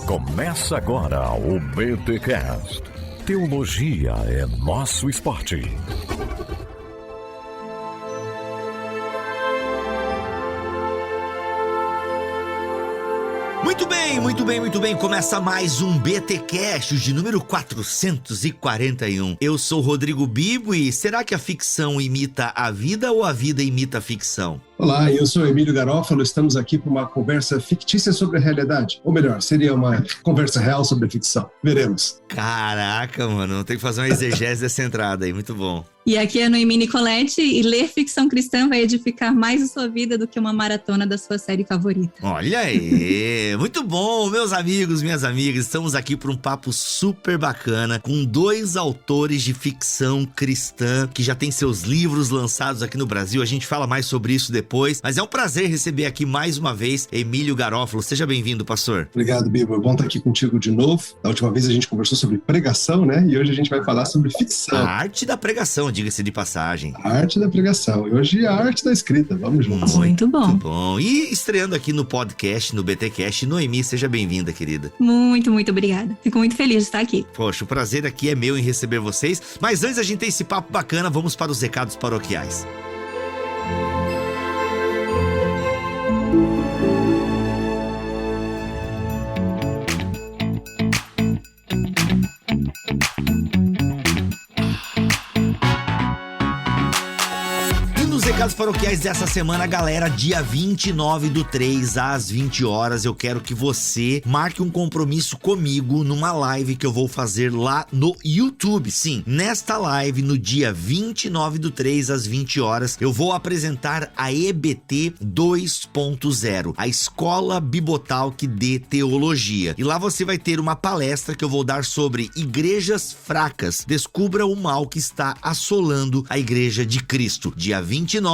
Começa agora o BTCast. Teologia é nosso esporte. Muito bem. Começa mais um BTcast de número 441. Eu sou Rodrigo Bibo e será que a ficção imita a vida ou a vida imita a ficção? Olá, eu sou Emílio Garofalo, estamos aqui para uma conversa fictícia sobre a realidade. Ou melhor, seria uma conversa real sobre a ficção. Veremos. Caraca, mano, tem que fazer uma exegese dessa entrada aí, muito bom. E aqui é a Noemi Nicoletti e ler ficção cristã vai edificar mais a sua vida do que uma maratona da sua série favorita. Olha aí, muito bom, meus amigos, minhas amigas, estamos aqui por um papo super bacana com dois autores de ficção cristã que já têm seus livros lançados aqui no Brasil, a gente fala mais sobre isso depois, mas é um prazer receber aqui mais uma vez Emílio Garofalo. Seja bem-vindo, pastor. Obrigado, Bibo, é bom estar aqui contigo de novo. Da última vez a gente conversou sobre pregação, né? E hoje a gente vai falar sobre ficção. A arte da pregação, diga-se de passagem. A arte da pregação. E hoje a arte da escrita. Vamos juntos. Muito bom. Muito bom. E estreando aqui no podcast, no BTcast, Noemi, seja bem-vinda, querida. Muito obrigada. Fico muito feliz de estar aqui. Poxa, o prazer aqui é meu em receber vocês. Mas antes da gente ter esse papo bacana, vamos para os recados paroquiais. Recados paroquiais dessa semana, galera, dia 29/3 às 20 horas, eu quero que você marque um compromisso comigo numa live que eu vou fazer lá no YouTube. Sim, nesta live, no dia 29/3 às 20 horas, eu vou apresentar a EBT 2.0, a Escola Bibotalk de Teologia. E lá você vai ter uma palestra que eu vou dar sobre igrejas fracas. Descubra o mal que está assolando a igreja de Cristo. Dia 29/3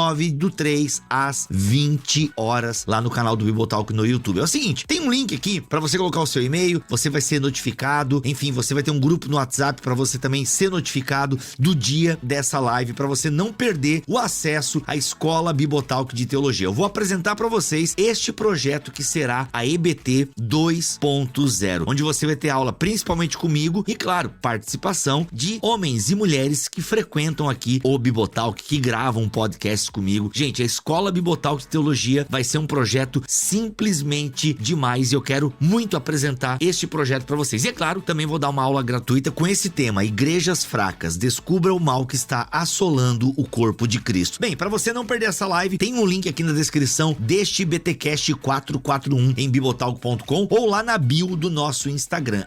às 20 horas lá no canal do Bibotalk no YouTube. É o seguinte, tem um link aqui para você colocar o seu e-mail, você vai ser notificado, enfim, você vai ter um grupo no WhatsApp para você também ser notificado do dia dessa live, para você não perder o acesso à Escola Bibotalk de Teologia. Eu vou apresentar para vocês este projeto que será a EBT 2.0, onde você vai ter aula principalmente comigo e, claro, participação de homens e mulheres que frequentam aqui o Bibotalk, que gravam podcast comigo. Gente, a Escola Bibotalk de Teologia vai ser um projeto simplesmente demais e eu quero muito apresentar este projeto para vocês. E é claro, também vou dar uma aula gratuita com esse tema, Igrejas Fracas, descubra o mal que está assolando o corpo de Cristo. Bem, para você não perder essa live, tem um link aqui na descrição deste BTcast 441 em bibotalk.com ou lá na bio do nosso Instagram,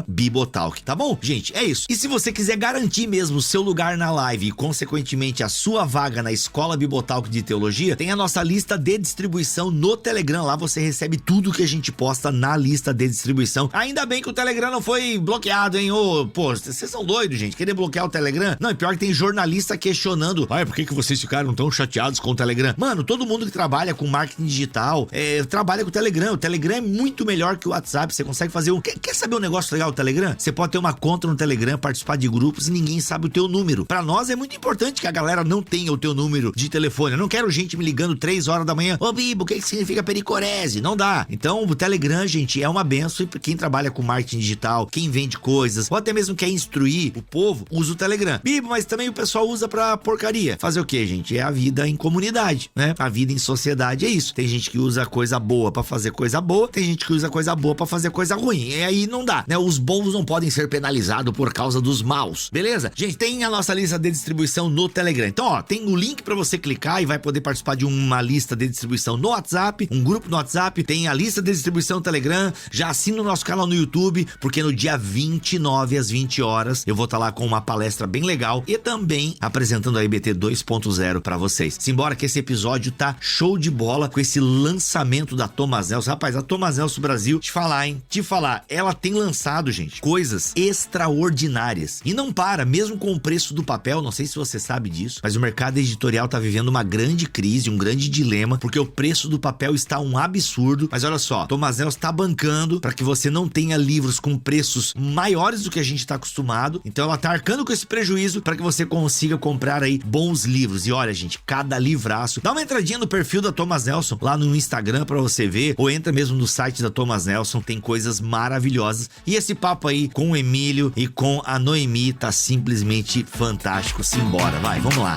@bibotalk, tá bom? Gente, é isso. E se você quiser garantir mesmo o seu lugar na live e consequentemente a sua vaga na Escola Bibotalk de Teologia, tem a nossa lista de distribuição no Telegram. Lá você recebe tudo que a gente posta na lista de distribuição. Ainda bem que o Telegram não foi bloqueado, hein? Pô, vocês são doidos, gente. Querer bloquear o Telegram? Não, é pior que tem jornalista questionando. Por que vocês ficaram tão chateados com o Telegram? Mano, todo mundo que trabalha com marketing digital trabalha com o Telegram. O Telegram é muito melhor que o WhatsApp. Você consegue fazer Quer saber um negócio legal do Telegram? Você pode ter uma conta no Telegram, participar de grupos e ninguém sabe o teu número. Pra nós é muito importante que a galera não tenha o teu número de telefone. Eu não quero gente me ligando 3 horas da manhã. Ô, Bibo, o que significa pericorese? Não dá. Então, o Telegram, gente, é uma benção. E quem trabalha com marketing digital, quem vende coisas, ou até mesmo quer instruir o povo, usa o Telegram. Bibo, mas também o pessoal usa pra porcaria. Fazer o quê, gente? É a vida em comunidade, né? A vida em sociedade é isso. Tem gente que usa coisa boa pra fazer coisa boa, tem gente que usa coisa boa pra fazer coisa ruim. E aí não dá, né? Os bons não podem ser penalizados por causa dos maus. Beleza? Gente, tem a nossa lista de distribuição no Telegram. Então, ó, tem o link pra você clicar e vai poder participar de uma lista de distribuição no WhatsApp, um grupo no WhatsApp, tem a lista de distribuição no Telegram, já assina o nosso canal no YouTube, porque no dia 29 às 20 horas eu vou estar lá com uma palestra bem legal e também apresentando a EBT 2.0 pra vocês. Simbora que esse episódio tá show de bola com esse lançamento da Thomas Nelson. Rapaz, a Thomas Nelson Brasil, te falar, ela tem lançado, gente, coisas extraordinárias. E não para, mesmo com o preço do papel, não sei se você sabe disso, mas o mercado editorial editorial tá vivendo uma grande crise, um grande dilema, porque o preço do papel está um absurdo. Mas olha só, Thomas Nelson tá bancando para que você não tenha livros com preços maiores do que a gente tá acostumado. Então ela tá arcando com esse prejuízo para que você consiga comprar aí bons livros. E olha, gente, cada livraço. Dá uma entradinha no perfil da Thomas Nelson lá no Instagram para você ver, ou entra mesmo no site da Thomas Nelson, tem coisas maravilhosas. E esse papo aí com o Emílio e com a Noemi tá simplesmente fantástico. Simbora, vai, vamos lá.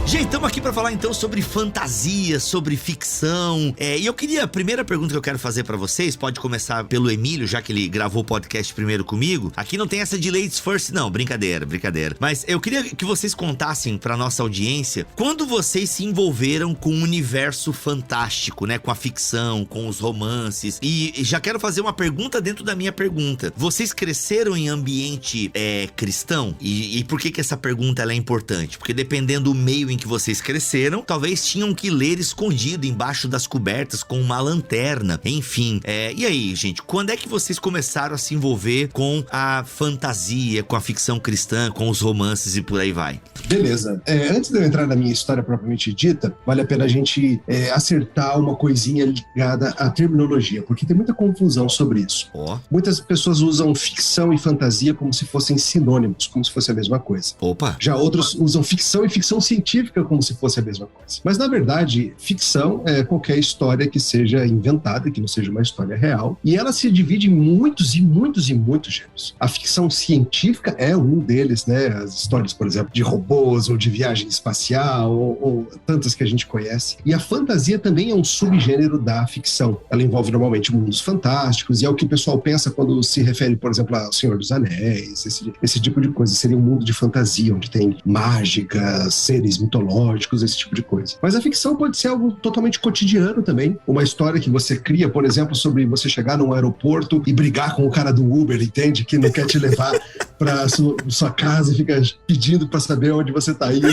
Gente, estamos aqui para falar então sobre fantasia, sobre ficção. E eu queria, a primeira pergunta que eu quero fazer para vocês, pode começar pelo Emílio, já que ele gravou o podcast primeiro comigo. Aqui não tem essa de ladies first, não, brincadeira. Mas eu queria que vocês contassem para nossa audiência quando vocês se envolveram com o universo fantástico, né? Com a ficção, com os romances. E já quero fazer uma pergunta dentro da minha pergunta. Vocês cresceram em ambiente cristão? E por que essa pergunta ela é importante? Porque dependendo do meio em que vocês cresceram, talvez tinham que ler escondido embaixo das cobertas com uma lanterna, enfim. E aí, gente, quando é que vocês começaram a se envolver com a fantasia, com a ficção cristã, com os romances e por aí vai? Beleza. Antes de eu entrar na minha história propriamente dita, vale a pena a gente acertar uma coisinha ligada à terminologia, porque tem muita confusão sobre isso. Muitas pessoas usam ficção e fantasia como se fossem sinônimos, como se fosse a mesma coisa. Já outros usam ficção e ficção científica como se fosse a mesma coisa. Mas, na verdade, ficção é qualquer história que seja inventada, que não seja uma história real, e ela se divide em muitos gêneros. A ficção científica é um deles, né? As histórias, por exemplo, de robôs ou de viagem espacial, ou tantas que a gente conhece. E a fantasia também é um subgênero da ficção. Ela envolve normalmente mundos fantásticos, e é o que o pessoal pensa quando se refere, por exemplo, ao Senhor dos Anéis, esse tipo de coisa. Seria um mundo de fantasia, onde tem mágica, seres mitológicos, esse tipo de coisa. Mas a ficção pode ser algo totalmente cotidiano também. Uma história que você cria, por exemplo, sobre você chegar num aeroporto e brigar com o cara do Uber, entende? Que não quer te levar pra sua casa e fica pedindo pra saber onde você tá indo.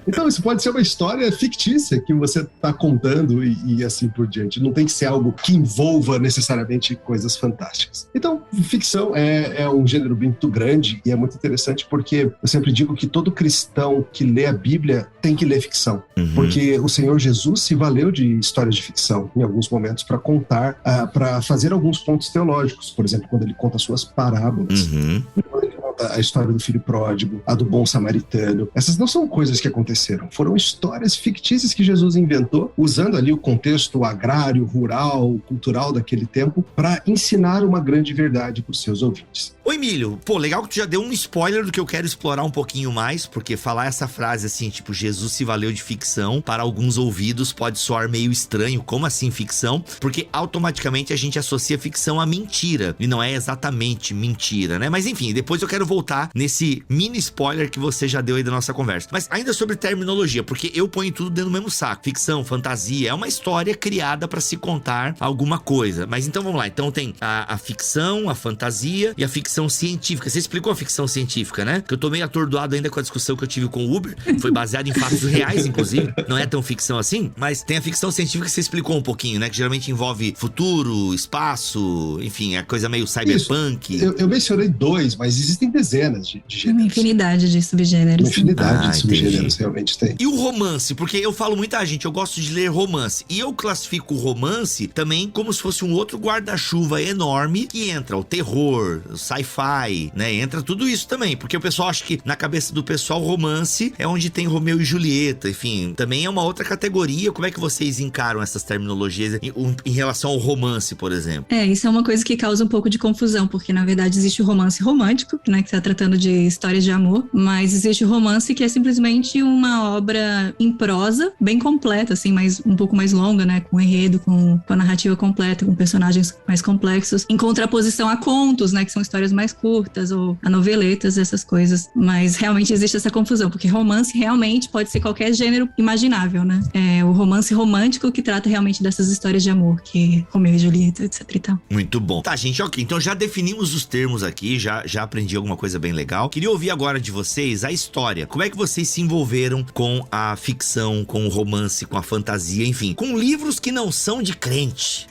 Então isso pode ser uma história fictícia que você tá contando e assim por diante. Não tem que ser algo que envolva necessariamente coisas fantásticas. Então, ficção é um gênero muito grande e é muito interessante porque eu sempre digo que todo cristão que lê a Bíblia tem que ler ficção. Porque o Senhor Jesus se valeu de histórias de ficção em alguns momentos para contar, para fazer alguns pontos teológicos. Por exemplo, quando ele conta suas parábolas. Quando ele conta a história do filho pródigo, a do bom samaritano. Essas não são coisas que aconteceram. Foram histórias fictícias que Jesus inventou, usando ali o contexto agrário, rural, cultural daquele tempo, para ensinar uma grande verdade para os seus ouvintes. Ô Emílio, legal que tu já deu um spoiler do que eu quero explorar um pouquinho mais, porque falar essa frase assim, tipo, Jesus se valeu de ficção, para alguns ouvidos pode soar meio estranho. Como assim ficção? Porque automaticamente a gente associa ficção a mentira, e não é exatamente mentira, né? Mas enfim, depois eu quero voltar nesse mini spoiler que você já deu aí da nossa conversa. Mas ainda sobre terminologia, porque eu ponho tudo dentro do mesmo saco. Ficção, fantasia, é uma história criada para se contar alguma coisa. Mas então vamos lá, então tem a ficção, a fantasia e a ficção científica. Você explicou a ficção científica, né? Que eu tô meio atordoado ainda com a discussão que eu tive com o Uber. Foi baseado em fatos reais, inclusive. Não é tão ficção assim, mas tem a ficção científica que você explicou um pouquinho, né? Que geralmente envolve futuro, espaço, enfim, é coisa meio cyberpunk. Eu mencionei 2, mas existem dezenas de gêneros. Uma infinidade de subgêneros. Uma infinidade de subgêneros, realmente tem. E o romance? Porque eu falo muita gente, eu gosto de ler romance. E eu classifico o romance também como se fosse um outro guarda-chuva enorme que entra o terror, o sci-fi, né? Entra tudo isso também. Porque o pessoal acha que na cabeça do pessoal romance é onde tem Romeu e Julieta, enfim, também é uma outra categoria. Como é que vocês encaram essas terminologias em relação ao romance, por exemplo? Isso é uma coisa que causa um pouco de confusão, porque na verdade existe o romance romântico, né, que tá tratando de histórias de amor, mas existe o romance que é simplesmente uma obra em prosa, bem completa, assim, mas um pouco mais longa, né, com enredo, com a narrativa completa, com personagens mais complexos, em contraposição a contos, né, que são histórias mais curtas, ou a noveletas, essas coisas. Mas realmente existe essa confusão, porque romance realmente pode ser qualquer gênero imaginável, né? É o romance romântico que trata realmente dessas histórias de amor, que Romeu e Julieta, etc e tal. Muito bom. Tá, gente, ok. Então já definimos os termos aqui, já aprendi alguma coisa bem legal. Queria ouvir agora de vocês a história. Como é que vocês se envolveram com a ficção, com o romance, com a fantasia, enfim, com livros que não são de crente?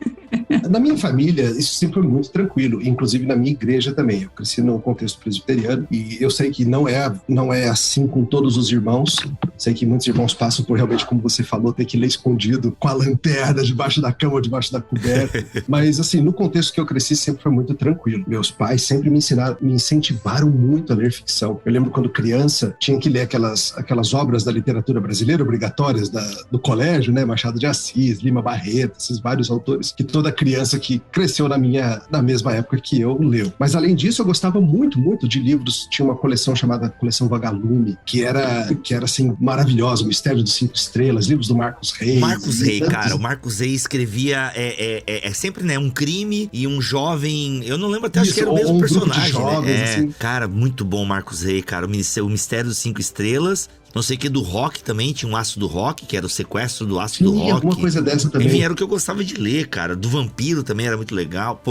Na minha família, isso sempre foi muito tranquilo, inclusive na minha igreja também. Eu cresci num contexto presbiteriano e eu sei que não é assim com todos os irmãos. Sei que muitos irmãos passam por realmente, como você falou, ter que ler escondido com a lanterna debaixo da cama ou debaixo da coberta. Mas assim, no contexto que eu cresci sempre foi muito tranquilo. Meus pais sempre me incentivaram muito a ler ficção. Eu lembro quando criança, tinha que ler aquelas obras da literatura brasileira obrigatórias do colégio, né? Machado de Assis, Lima Barreto, esses vários autores que toda criança que cresceu na mesma época que eu leu. Mas além disso, eu gostava muito, muito de livros. Tinha uma coleção chamada Coleção Vagalume, que era assim, maravilhosa, O Mistério dos 5 Estrelas, livros do Marcos Reis. Marcos Reis, cara, o Marcos Reis escrevia sempre, né, um crime e um jovem, eu não lembro até, acho que era o mesmo personagem, jovens, né? Assim. Cara, muito bom Marcos Reis, cara, o Mistério dos 5 Estrelas. Não sei o que, do rock também, tinha um Ácido Rock, que era o sequestro do Ácido Rock. Alguma coisa dessa também. Enfim, era o que eu gostava de ler, cara. Do Vampiro também era muito legal.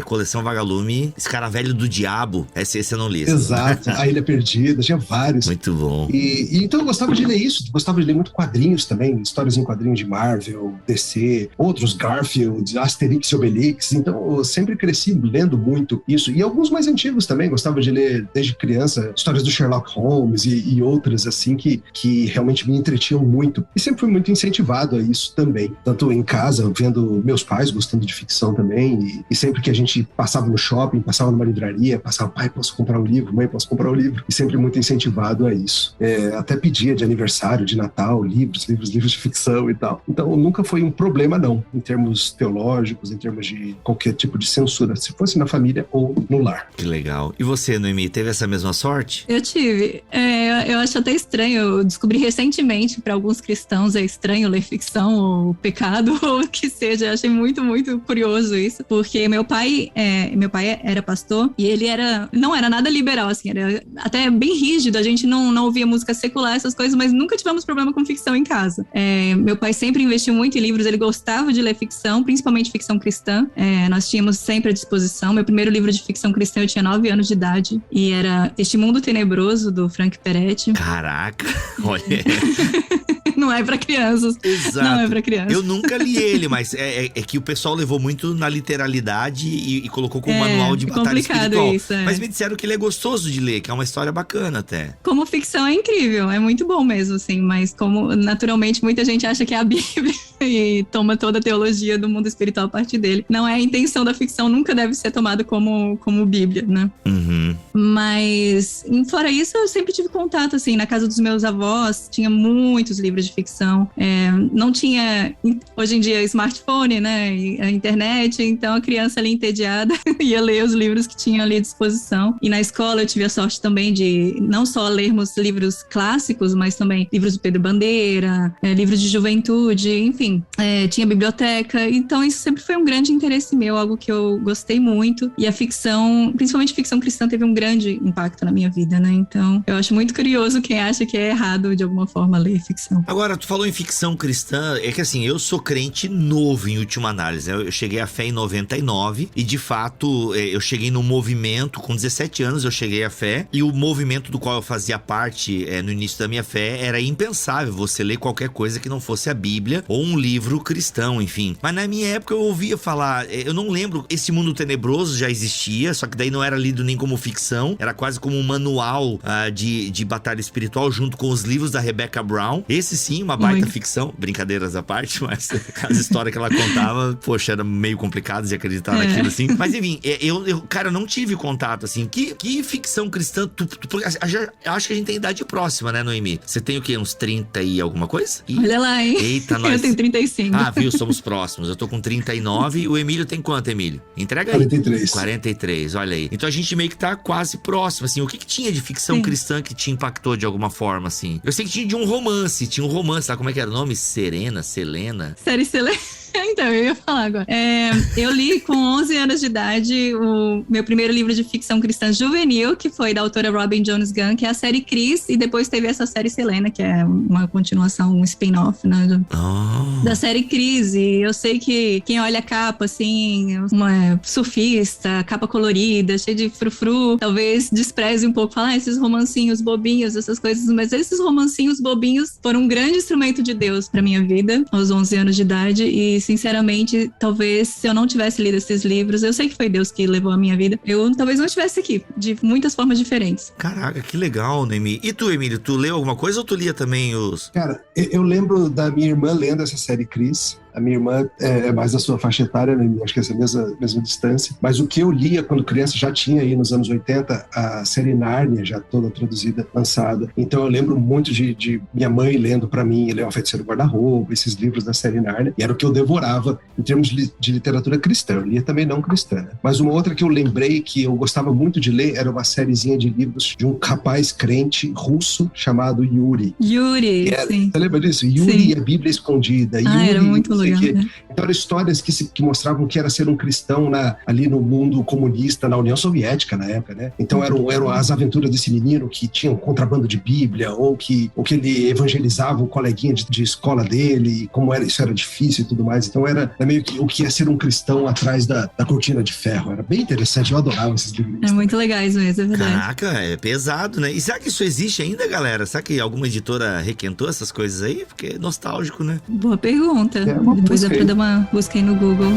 Coleção Vagalume, Escaravelho do Diabo, esse eu não li. Exato, A Ilha Perdida, tinha vários. Muito bom. E então eu gostava de ler isso, gostava de ler muito quadrinhos também, histórias em quadrinhos de Marvel, DC, outros Garfield, Asterix e Obelix. Então eu sempre cresci lendo muito isso. E alguns mais antigos também, gostava de ler desde criança, histórias do Sherlock Holmes e outras assim que realmente me entretinham muito. E sempre fui muito incentivado a isso também. Tanto em casa, vendo meus pais gostando de ficção também. E sempre que a gente passava no shopping, passava numa livraria, passava, pai, posso comprar um livro? Mãe, posso comprar um livro? E sempre muito incentivado a isso. Até pedia de aniversário, de Natal, livros de ficção e tal. Então nunca foi um problema não, em termos teológicos, em termos de qualquer tipo de censura, se fosse na família ou no lar. Que legal. E você, Noemi, teve essa mesma sorte? Eu tive. Eu acho até estranho, eu descobri recentemente, para alguns cristãos é estranho ler ficção ou pecado ou o que seja. Eu achei muito, muito curioso isso, porque meu pai era pastor e ele não era nada liberal, assim, era até bem rígido, a gente não ouvia música secular, essas coisas, mas nunca tivemos problema com ficção em casa. Meu pai sempre investiu muito em livros, ele gostava de ler ficção, principalmente ficção cristã. Nós tínhamos sempre à disposição. Meu primeiro livro de ficção cristã eu tinha 9 anos de idade e era Este Mundo Tenebroso, do Frank Peretti. Caraca, olha. Não é pra crianças. Exato. Não é pra crianças. Eu nunca li ele, mas é que o pessoal levou muito na literalidade e colocou como manual de batalha espiritual. Isso, Mas me disseram que ele é gostoso de ler, que é uma história bacana até. Como ficção é incrível, é muito bom mesmo, assim, mas como naturalmente muita gente acha que é a Bíblia e toma toda a teologia do mundo espiritual a partir dele. Não é a intenção da ficção, nunca deve ser tomada como Bíblia, né? Uhum. Mas, fora isso, eu sempre tive contato, assim, na casa dos meus avós, tinha muitos livros de ficção. Não tinha, hoje em dia, smartphone, né, e a internet, então a criança ali entediada ia ler os livros que tinha ali à disposição. E na escola eu tive a sorte também de não só lermos livros clássicos, mas também livros do Pedro Bandeira, livros de juventude, enfim, tinha biblioteca. Então isso sempre foi um grande interesse meu, algo que eu gostei muito. E a ficção, principalmente ficção cristã, teve um grande impacto na minha vida, né? Então eu acho muito curioso quem acha que é errado de alguma forma ler ficção. Agora, tu falou em ficção cristã, é que assim, eu sou crente novo em última análise, né? Eu cheguei à fé em 99 e de fato eu cheguei no movimento, com 17 anos eu cheguei à fé, e o movimento do qual eu fazia parte no início da minha fé era impensável você ler qualquer coisa que não fosse a Bíblia ou um livro cristão, enfim. Mas na minha época eu ouvia falar, eu não lembro, Esse Mundo Tenebroso já existia, só que daí não era lido nem como ficção, era quase como um manual de batalha espiritual junto com os livros da Rebecca Brown. Esse sim, uma baita ficção, brincadeiras à parte, mas as histórias que ela contava, poxa, era meio complicado de acreditar naquilo, assim. Mas enfim, cara, eu não tive contato, assim. Que ficção cristã, eu acho que a gente tem idade próxima, né, Noemi? Você tem o quê? Uns 30 e alguma coisa? Olha lá, hein? Eita, nós... Eu tenho 35. Ah, viu? Somos próximos. Eu tô com 39. O Emílio tem quanto, Emílio? Entrega aí. 43. 43, olha aí. Então a gente meio que tá quase próximo, assim. O que tinha de ficção cristã que te impactou de alguma forma, assim? Eu sei que tinha um romance, sabe como é que era o nome? Selena? Série Selena. Então, eu ia falar agora. Eu li com 11 anos de idade o meu primeiro livro de ficção cristã juvenil, que foi da autora Robin Jones Gunn, que é a série Cris, e depois teve essa série Selena, que é uma continuação, um spin-off, né, da série Cris. E eu sei que quem olha a capa, assim, uma surfista, capa colorida, cheia de frufru, talvez despreze um pouco, falar esses romancinhos bobinhos, essas coisas, mas esses romancinhos bobinhos foram um grande instrumento de Deus pra minha vida, aos 11 anos de idade, e sinceramente, talvez se eu não tivesse lido esses livros, eu sei que foi Deus que levou a minha vida, eu talvez não estivesse aqui, de muitas formas diferentes. Caraca, que legal, Noemi. E tu, Emílio, tu leu alguma coisa ou tu lia também os... Cara, eu lembro da minha irmã lendo essa série Cris. A minha irmã é mais da sua faixa etária, né? Acho que é essa mesma distância. Mas o que eu lia quando criança, já tinha aí nos anos 80 a série Nárnia, já toda traduzida, lançada. Então eu lembro muito de minha mãe lendo pra mim Leão, Feiticeiro do Guarda-Roupa, esses livros da série Nárnia. E era o que eu devorava em termos de literatura cristã. Eu lia também não cristã, né? Mas uma outra que eu lembrei que eu gostava muito de ler era uma sériezinha de livros de um rapaz crente russo chamado Yuri. Yuri, sim. Você lembra disso? Yuri Sim. e a Bíblia Escondida. Yuri, era muito legal. Né? Então eram histórias que mostravam que era ser um cristão ali no mundo comunista, na União Soviética na época, né? Então eram as aventuras desse menino que tinha um contrabando de Bíblia, ou que ele evangelizava o coleguinha de escola dele, como isso era difícil e tudo mais. Então era meio que o que é ser um cristão atrás da cortina de ferro. Era bem interessante, eu adorava esses livros. É muito legais mesmo, é verdade. Caraca, é pesado, né? E será que isso existe ainda, galera? Será que alguma editora requentou essas coisas aí? Porque é nostálgico, né? Boa pergunta. Depois dá pra dar uma busca aí no Google.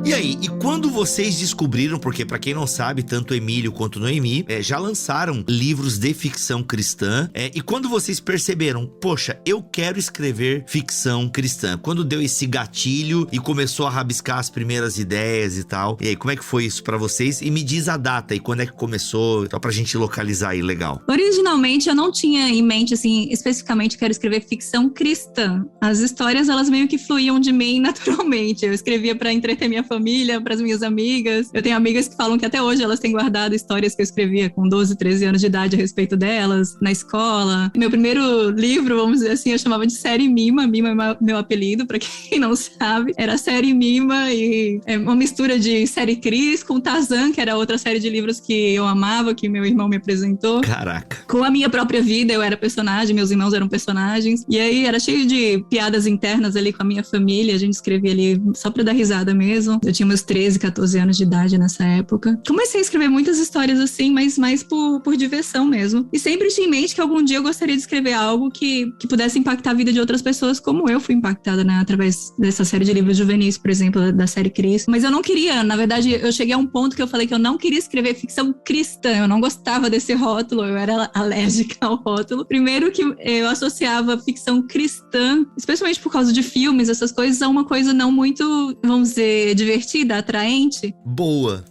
E aí, e quando vocês descobriram, porque pra quem não sabe, tanto o Emílio quanto o Noemi já lançaram livros de ficção cristã, e quando vocês perceberam, poxa, eu quero escrever ficção cristã, quando deu esse gatilho e começou a rabiscar as primeiras ideias e tal, e aí, como é que foi isso pra vocês? E me diz a data e quando é que começou, só pra gente localizar aí, legal. Originalmente, eu não tinha em mente, assim, especificamente quero escrever ficção cristã. As histórias, elas meio que fluíam de mim naturalmente. Eu escrevia pra entreter minha família, para as minhas amigas. Eu tenho amigas que falam que até hoje elas têm guardado histórias que eu escrevia com 12, 13 anos de idade a respeito delas, na escola. Meu primeiro livro, vamos dizer assim, eu chamava de Série Mima. Mima é meu apelido, para quem não sabe. Era Série Mima e é uma mistura de Série Cris com Tarzan, que era outra série de livros que eu amava, que meu irmão me apresentou. Caraca. Com a minha própria vida, eu era personagem, meus irmãos eram personagens. E aí era cheio de piadas internas ali com a minha família. A gente escrevia ali só pra dar risada mesmo. Eu tinha meus 13, 14 anos de idade nessa época. Comecei a escrever muitas histórias assim, mas mais por diversão mesmo. E sempre tinha em mente que algum dia eu gostaria de escrever algo que pudesse impactar a vida de outras pessoas, como eu fui impactada, né, através dessa série de livros juvenis, por exemplo, da série Cris. Mas eu não queria, na verdade, eu cheguei a um ponto que eu falei que eu não queria escrever ficção cristã. Eu não gostava desse rótulo, eu era alérgica ao rótulo. Primeiro que eu associava ficção cristã, especialmente por causa de filmes, essas coisas, a uma coisa não muito, vamos dizer, divertida, atraente. Boa.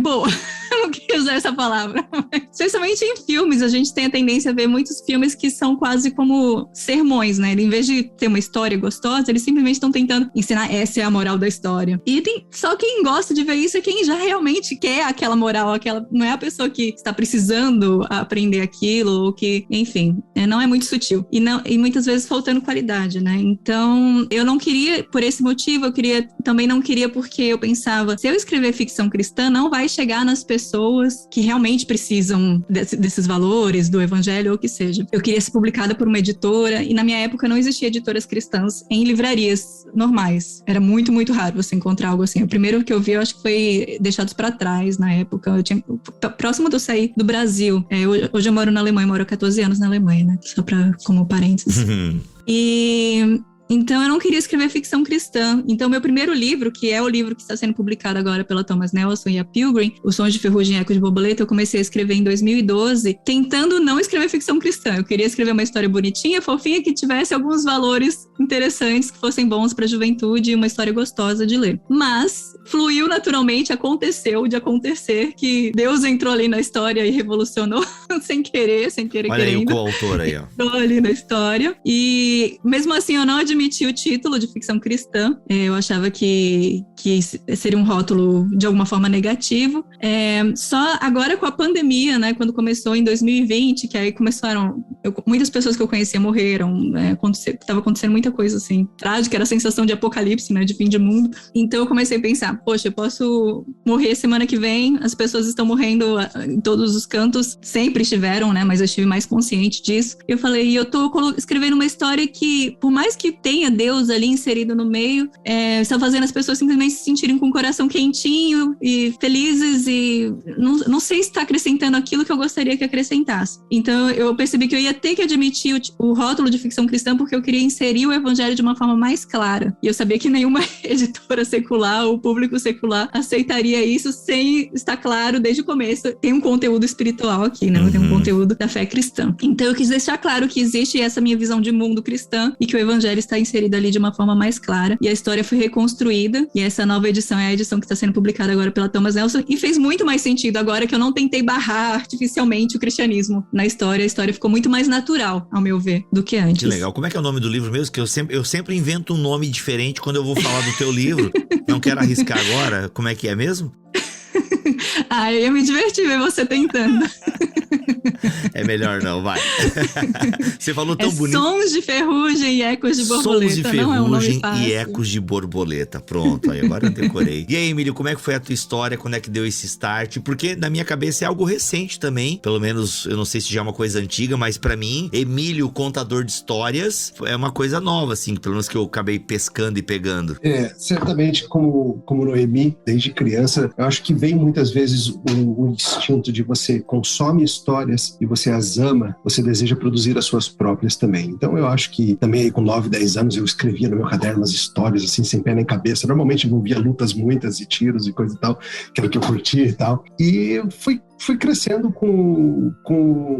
Boa. Eu não queria usar essa palavra. Especialmente em filmes, a gente tem a tendência a ver muitos filmes que são quase como sermões, né? Em vez de ter uma história gostosa, eles simplesmente estão tentando ensinar essa é a moral da história. E só quem gosta de ver isso é quem já realmente quer aquela moral, não é a pessoa que está precisando aprender aquilo, ou que, enfim, não é muito sutil. E muitas vezes faltando qualidade, né? Então, eu não queria, por esse motivo, também não queria porque eu pensava, se eu escrever ficção cristã, não vai chegar nas pessoas que realmente precisam desses valores, do evangelho ou o que seja. Eu queria ser publicada por uma editora e na minha época não existia editoras cristãs em livrarias normais. Era muito, muito raro você encontrar algo assim. O primeiro que eu vi, eu acho que foi Deixados pra Trás na época. Eu tinha próximo de eu sair do Brasil. Hoje eu moro na Alemanha, moro há 14 anos na Alemanha, né? Só como parênteses. Então, eu não queria escrever ficção cristã. Então, meu primeiro livro, que é o livro que está sendo publicado agora pela Thomas Nelson e a Pilgrim, Os Sons de Ferrugem e Ecos de Borboleta, eu comecei a escrever em 2012, tentando não escrever ficção cristã. Eu queria escrever uma história bonitinha, fofinha, que tivesse alguns valores interessantes, que fossem bons para a juventude e uma história gostosa de ler. Mas, fluiu naturalmente, aconteceu de acontecer que Deus entrou ali na história e revolucionou sem querer Olha aí o coautor aí, ó. Entrou ali na história. E, mesmo assim, eu não admiti o título de ficção cristã. Eu achava que seria um rótulo de alguma forma negativo. Só agora com a pandemia, né, quando começou em 2020, que aí começaram... muitas pessoas que eu conhecia morreram, estava acontecendo muita coisa assim, trágica, era a sensação de apocalipse, né, de fim de mundo. Então eu comecei a pensar, poxa, eu posso morrer semana que vem, as pessoas estão morrendo em todos os cantos, sempre estiveram, né, mas eu estive mais consciente disso. Eu falei, eu tô escrevendo uma história que, por mais que tenha Deus ali inserido no meio, está fazendo as pessoas simplesmente se sentirem com o coração quentinho e felizes, e não sei se está acrescentando aquilo que eu gostaria que acrescentasse. Então eu percebi que eu ia ter que admitir o rótulo de ficção cristã, porque eu queria inserir o evangelho de uma forma mais clara. E eu sabia que nenhuma editora secular ou público secular aceitaria isso sem estar claro desde o começo. Tem um conteúdo espiritual aqui, né? Tem um conteúdo da fé cristã. Então eu quis deixar claro que existe essa minha visão de mundo cristã e que o evangelho está inserido ali de uma forma mais clara. E a história foi reconstruída, e essa nova edição é a edição que está sendo publicada agora pela Thomas Nelson, e fez muito mais sentido agora que eu não tentei barrar artificialmente o cristianismo na história. A história ficou muito mais natural, ao meu ver, do que antes. Que legal. Como é que é o nome do livro mesmo? Que eu sempre invento um nome diferente quando eu vou falar do teu livro. Não quero arriscar agora. Como é que é mesmo? Eu ia me divertir ver você tentando. É melhor não, vai. Você falou tão bonito. Sons de ferrugem e ecos de borboleta. Sons de ferrugem não é e ecos de borboleta. Pronto, aí agora eu decorei. E aí, Emílio, como é que foi a tua história? Quando é que deu esse start? Porque na minha cabeça é algo recente também. Pelo menos, eu não sei se já é uma coisa antiga, mas pra mim, Emílio, contador de histórias, é uma coisa nova, assim, pelo menos que eu acabei pescando e pegando. Certamente, como Noemi, desde criança, eu acho que vem muitas vezes o instinto de você consome histórias e você as ama, você deseja produzir as suas próprias também. Então eu acho que também aí com 9, 10 anos eu escrevia no meu caderno umas histórias assim, sem pé nem cabeça. Normalmente envolvia lutas muitas e tiros e coisa e tal, que era o que eu curtia e tal. E fui crescendo com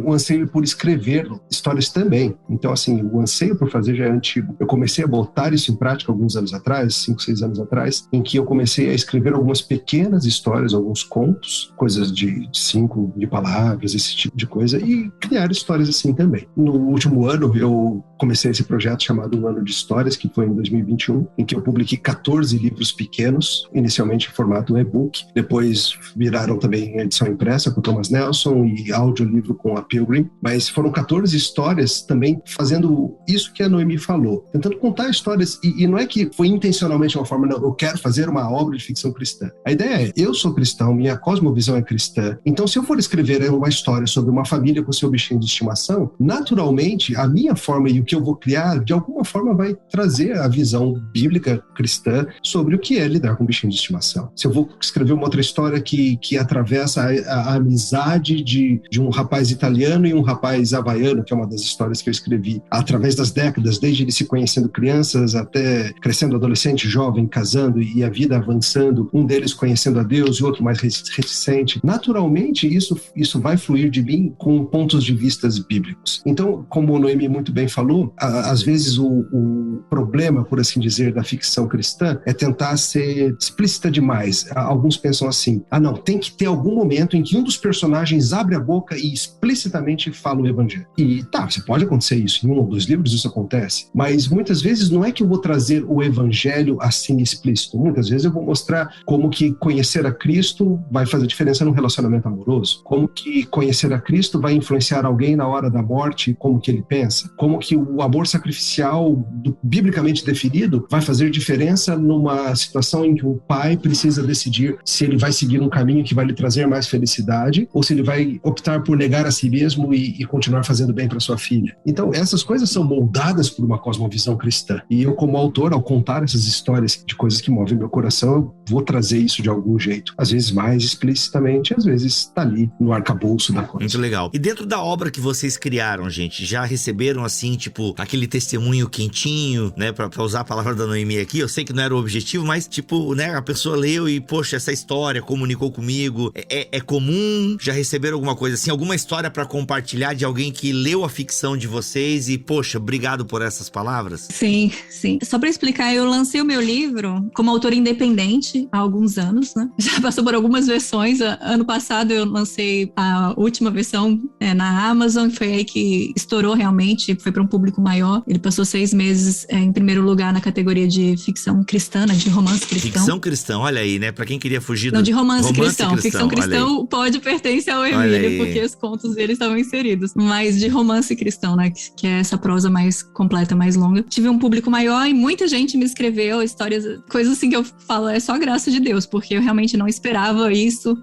o anseio por escrever histórias também. Então, assim, o anseio por fazer já é antigo. Eu comecei a botar isso em prática alguns anos atrás, 5, 6 anos atrás, em que eu comecei a escrever algumas pequenas histórias, alguns contos, coisas de 5 de palavras, esse tipo de coisa, e criar histórias assim também. No último ano, eu comecei esse projeto chamado Um Ano de Histórias, que foi em 2021, em que eu publiquei 14 livros pequenos, inicialmente em formato e-book, depois viraram também em edição impressa, com Thomas Nelson, e audiolivro com a Pilgrim, mas foram 14 histórias também fazendo isso que a Noemi falou, tentando contar histórias, e não é que foi intencionalmente uma forma, não, eu quero fazer uma obra de ficção cristã. A ideia é, eu sou cristão, minha cosmovisão é cristã, então se eu for escrever uma história sobre uma família com seu bichinho de estimação, naturalmente a minha forma e o que eu vou criar, de alguma forma vai trazer a visão bíblica cristã sobre o que é lidar com bichinho de estimação. Se eu vou escrever uma outra história que atravessa a amizade de um rapaz italiano e um rapaz havaiano, que é uma das histórias que eu escrevi, através das décadas, desde eles se conhecendo crianças até crescendo adolescente, jovem, casando e a vida avançando, um deles conhecendo a Deus e outro mais reticente. Naturalmente, isso vai fluir de mim com pontos de vistas bíblicos. Então, como o Noemi muito bem falou, às vezes o problema, por assim dizer, da ficção cristã é tentar ser explícita demais. Alguns pensam assim, não, tem que ter algum momento em que um dos personagens abre a boca e explicitamente fala o evangelho. E você pode acontecer isso, em 1 ou 2 livros isso acontece, mas muitas vezes não é que eu vou trazer o evangelho assim explícito, muitas vezes eu vou mostrar como que conhecer a Cristo vai fazer diferença num relacionamento amoroso, como que conhecer a Cristo vai influenciar alguém na hora da morte, como que ele pensa, como que o amor sacrificial biblicamente definido vai fazer diferença numa situação em que o pai precisa decidir se ele vai seguir um caminho que vai lhe trazer mais felicidade ou se ele vai optar por negar a si mesmo e continuar fazendo bem para sua filha. Então, essas coisas são moldadas por uma cosmovisão cristã. E eu, como autor, ao contar essas histórias de coisas que movem meu coração, eu vou trazer isso de algum jeito. Às vezes mais explicitamente, às vezes tá ali no arcabouço da coisa. Muito legal. E dentro da obra que vocês criaram, gente, já receberam, assim, tipo, aquele testemunho quentinho, né? Pra usar a palavra da Noemi aqui, eu sei que não era o objetivo, mas, tipo, né? A pessoa leu e, poxa, essa história comunicou comigo. É comum? Já receberam alguma coisa assim? Alguma história pra compartilhar de alguém que leu a ficção de vocês e, poxa, obrigado por essas palavras? Sim, sim. Só pra explicar, eu lancei o meu livro como autora independente há alguns anos, né? Já passou por algumas versões. Ano passado eu lancei a última versão na Amazon, foi aí que estourou realmente, foi para um público maior. Ele passou 6 meses em primeiro lugar na categoria de ficção cristã, de romance cristão. Ficção cristã, olha aí, né? Pra quem queria fugir de romance cristão. Ficção cristão episódio pertence ao Emílio, porque os contos dele estavam inseridos. Mas de romance cristão, né? Que é essa prosa mais completa, mais longa. Tive um público maior e muita gente me escreveu histórias, coisas assim que eu falo, é só graça de Deus, porque eu realmente não esperava isso,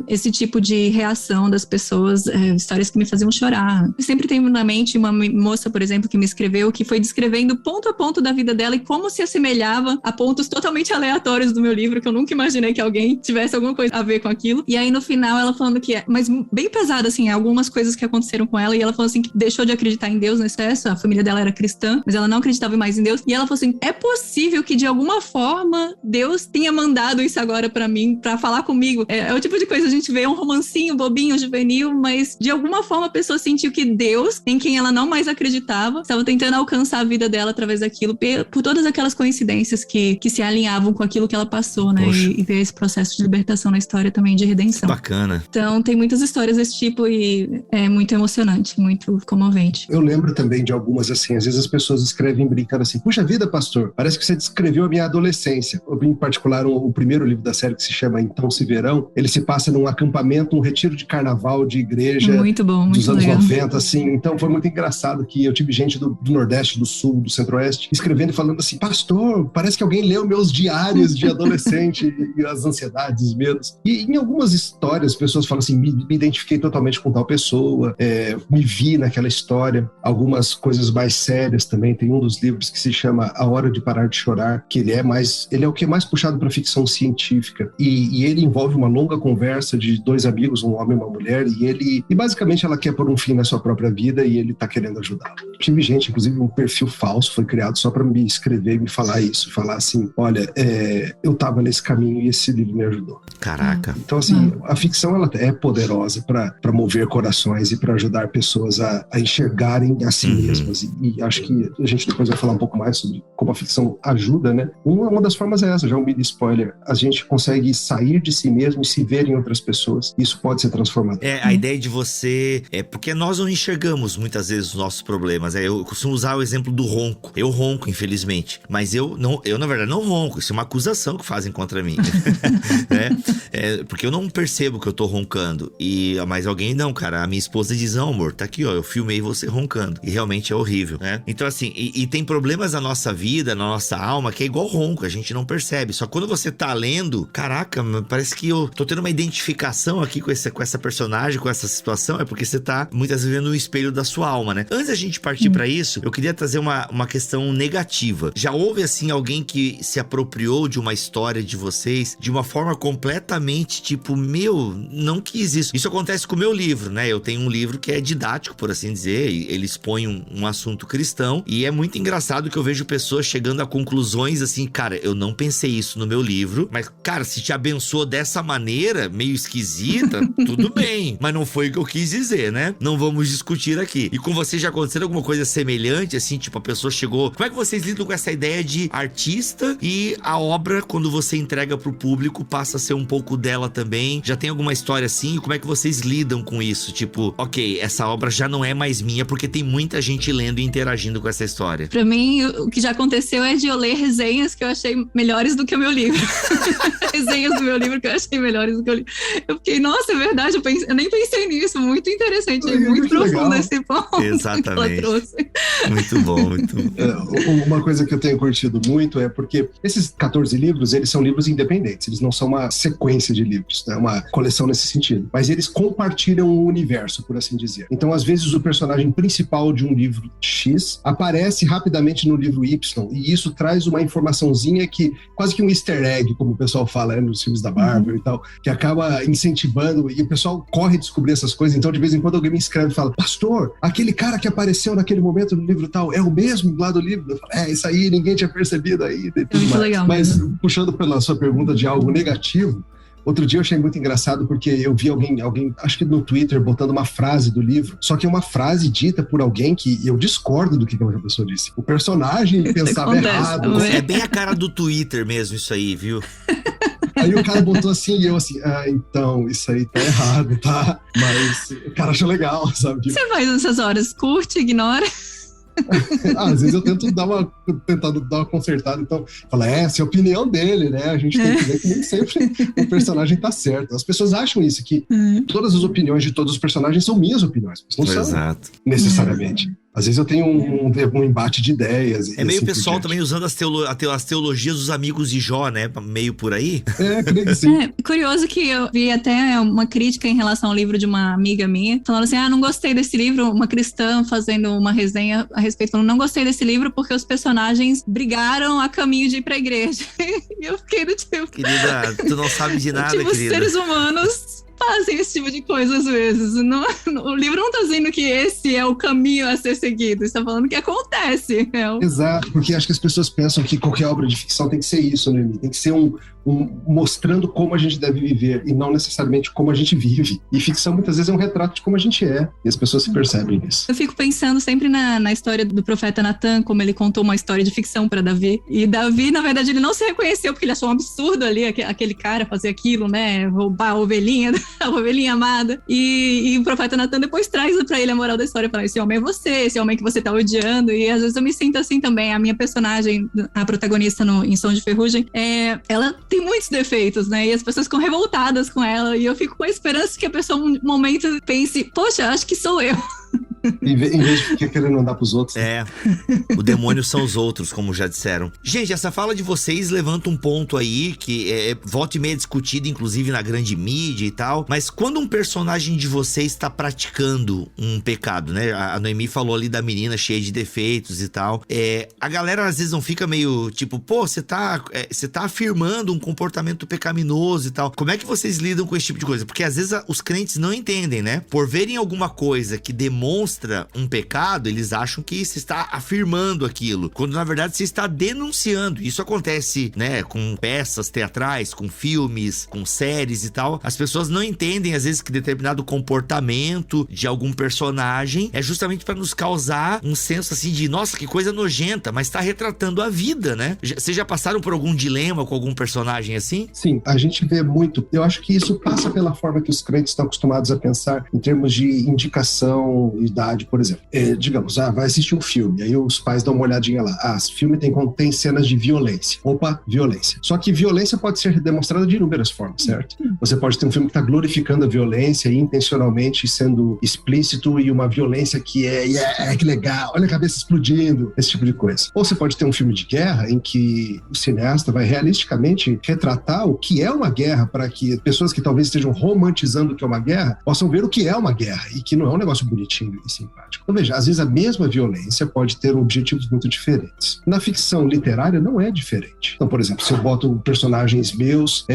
esse tipo de reação das pessoas, histórias que me faziam chorar. Eu sempre tenho na mente uma moça, por exemplo, que me escreveu, que foi descrevendo ponto a ponto da vida dela e como se assemelhava a pontos totalmente aleatórios do meu livro, que eu nunca imaginei que alguém tivesse alguma coisa a ver com aquilo. E aí no final ela falando que mas bem pesado assim, algumas coisas que aconteceram com ela, e ela falou assim que deixou de acreditar em Deus no excesso, a família dela era cristã, mas ela não acreditava mais em Deus, e ela falou assim, é possível que de alguma forma Deus tenha mandado isso agora pra mim, pra falar comigo. É o tipo de coisa, a gente vê um romancinho bobinho, juvenil, mas de alguma forma a pessoa sentiu que Deus, em quem ela não mais acreditava, estava tentando alcançar a vida dela através daquilo, por todas aquelas coincidências que se alinhavam com aquilo que ela passou, né? E ver esse processo de libertação na história também, de redenção. Bacana. Então tem muitas histórias desse tipo e é muito emocionante, muito comovente. Eu lembro também de algumas assim, às vezes as pessoas escrevem brincando assim, puxa vida, pastor, parece que você descreveu a minha adolescência. Em particular, o primeiro livro da série, que se chama Então Se Verão, ele se passa num acampamento, um retiro de carnaval de igreja muito bom, muito dos anos legal. 90, assim. Então foi muito engraçado que eu tive gente do Nordeste, do Sul, do Centro-Oeste, escrevendo e falando assim, pastor, parece que alguém leu meus diários de adolescente e as ansiedades, os medos. E em algumas histórias, as pessoas falam assim, me identifiquei totalmente com tal pessoa, me vi naquela história. Algumas coisas mais sérias também. Tem um dos livros que se chama A Hora de Parar de Chorar, que ele é o que é mais puxado para ficção científica. E ele envolve uma longa conversa de dois amigos, um homem e uma mulher, e basicamente ela quer pôr um fim na sua própria vida e ele tá querendo ajudá-la. Tive gente, inclusive um perfil falso foi criado só para me escrever e me falar isso, falar assim, olha, eu tava nesse caminho e esse livro me ajudou. Caraca. Então assim, a ficção ela é poderosa para mover corações e para ajudar pessoas a enxergarem a si mesmas, e acho que a gente depois vai falar um pouco mais sobre como a ficção ajuda, né? Uma das formas é essa, já um mini spoiler, a gente consegue sair de si mesmo e se ver em outras pessoas, isso pode ser transformador. A ideia de você, porque nós não enxergamos muitas vezes os nossos problemas, eu costumo usar o exemplo do ronco, eu ronco infelizmente, mas eu na verdade não ronco, isso é uma acusação que fazem contra mim, né? Porque eu não percebo que eu tô roncando, mas alguém não, cara, a minha esposa diz, não amor, tá aqui ó, eu filmei você roncando, e realmente é horrível, né? Então assim, e tem problemas na nossa vida, na nossa alma, que é igual ronco, a gente não percebe, só quando você tá lendo, caraca, parece que eu tô tendo uma identificação aqui com essa personagem, com essa situação, é porque você tá muitas vezes vendo o espelho da sua alma, né? Antes da gente partir pra isso, eu queria trazer uma questão negativa. Já houve assim alguém que se apropriou de uma história de vocês de uma forma completamente tipo, não quis isso. Isso acontece com o meu livro, né? Eu tenho um livro que é didático, por assim dizer, ele expõe um assunto cristão, e é muito engraçado que eu vejo pessoas chegando a conclusões assim, cara, eu não pensei isso no meu livro, mas cara, se te abençoou dessa maneira, meio esquisita, tudo bem, mas não foi o que eu quis dizer, né? Não vamos discutir aqui. E com você já aconteceu alguma coisa semelhante, assim, tipo, a pessoa chegou... Como é que vocês lidam com essa ideia de artista e a obra, quando você entrega pro público, passa a ser um pouco dela também? Já tem alguma história assim? E como é que vocês lidam com isso? Tipo, ok, essa obra já não é mais minha, porque tem muita gente lendo e interagindo com essa história. Pra mim, o que já aconteceu é de eu ler resenhas que eu achei melhores do que o meu livro. Resenhas do meu livro que eu achei melhores do que o livro. Eu fiquei, nossa, é verdade, eu nem pensei nisso. Muito interessante, muito profundo legal. Esse ponto. Exatamente. Que ela trouxe. Muito bom, muito bom. Uma coisa que eu tenho curtido muito é porque esses 14 livros, eles são livros independentes, eles não são uma sequência de livros, né? Uma coleção nesse sentido, mas eles compartilham o universo, por assim dizer. Então, às vezes, o personagem principal de um livro X aparece rapidamente no livro Y, e isso traz uma informaçãozinha que, quase que um easter egg, como o pessoal fala, né, nos filmes da Marvel e tal, que acaba incentivando, e o pessoal corre descobrir essas coisas. Então, de vez em quando, alguém me escreve e fala, pastor, aquele cara que apareceu naquele momento no livro tal, é o mesmo lá do livro? Eu falo, isso aí, ninguém tinha percebido aí. Muito legal. Mas, puxando pela sua pergunta de algo negativo, outro dia eu achei muito engraçado porque eu vi alguém, acho que no Twitter, botando uma frase do livro, só que é uma frase dita por alguém que eu discordo do que aquela pessoa disse. O personagem pensava errado. É bem a cara do Twitter mesmo isso aí, viu? Aí o cara botou assim e eu assim, então, isso aí tá errado, tá? Mas o cara achou legal, sabe? Você faz nessas horas? Curte, ignora? Às vezes eu tento dar uma consertada, então fala, essa é a opinião dele, né? A gente tem que ver que nem sempre o personagem tá certo. As pessoas acham isso, que todas as opiniões de todos os personagens são minhas opiniões, mas não são necessariamente. Às vezes eu tenho um embate de ideias. É meio assim pessoal também usando as teologias dos amigos de Jó, né? Meio por aí. Creio que sim. Curioso que eu vi até uma crítica em relação ao livro de uma amiga minha, falando assim, não gostei desse livro, uma cristã fazendo uma resenha a respeito, falando, não gostei desse livro porque os personagens brigaram a caminho de ir pra igreja. E eu fiquei do tipo... Querida, tu não sabe de nada, tipo, querida. Os seres humanos fazem esse tipo de coisa às vezes. O livro não tá dizendo que esse é o caminho a ser seguido, está falando que acontece. Exato, porque acho que as pessoas pensam que qualquer obra de ficção tem que ser isso, né? Tem que ser mostrando como a gente deve viver e não necessariamente como a gente vive. E ficção muitas vezes é um retrato de como a gente é, e as pessoas se percebem nisso. Eu fico pensando sempre na história do profeta Natan, como ele contou uma história de ficção para Davi. E Davi, na verdade, ele não se reconheceu porque ele achou um absurdo ali aquele cara fazer aquilo, né? Roubar a ovelhinha amada. E o profeta Natan depois traz para ele a moral da história, fala, esse homem é você, esse homem que você tá odiando. E às vezes eu me sinto assim também. A minha personagem, a protagonista em Som de Ferrugem, ela tem muitos defeitos, né? E as pessoas ficam revoltadas com ela. E eu fico com a esperança que a pessoa um momento pense, poxa, acho que sou eu. Em vez de ficar querendo andar pros outros. O demônio são os outros, como já disseram. Gente, essa fala de vocês levanta um ponto aí que volta e meia discutido, inclusive na grande mídia e tal. Mas quando um personagem de vocês está praticando um pecado, né? A Noemi falou ali da menina cheia de defeitos e tal. A galera às vezes não fica meio tipo, pô, você tá afirmando um comportamento pecaminoso e tal. Como é que vocês lidam com esse tipo de coisa? Porque às vezes os crentes não entendem, né? Por verem alguma coisa que demonstra um pecado, eles acham que você está afirmando aquilo, quando na verdade você está denunciando. Isso acontece, né, com peças teatrais, com filmes, com séries e tal. As pessoas não entendem às vezes que determinado comportamento de algum personagem é justamente para nos causar um senso assim de, nossa, que coisa nojenta, mas está retratando a vida, né? Vocês já passaram por algum dilema com algum personagem assim? Sim, a gente vê muito. Eu acho que isso passa pela forma que os crentes estão acostumados a pensar em termos de indicação e idade, por exemplo. Digamos, vai assistir um filme, aí os pais dão uma olhadinha lá. Esse filme contém cenas de violência. Opa, violência. Só que violência pode ser demonstrada de inúmeras formas, certo? Você pode ter um filme que está glorificando a violência e intencionalmente sendo explícito, e uma violência que que legal, olha a cabeça explodindo, esse tipo de coisa. Ou você pode ter um filme de guerra em que o cineasta vai realisticamente retratar o que é uma guerra, para que pessoas que talvez estejam romantizando o que é uma guerra possam ver o que é uma guerra e que não é um negócio bonitinho e simpático. Então veja, às vezes a mesma violência pode ter objetivos muito diferentes. Na ficção literária não é diferente. Então, por exemplo, se eu boto personagens meus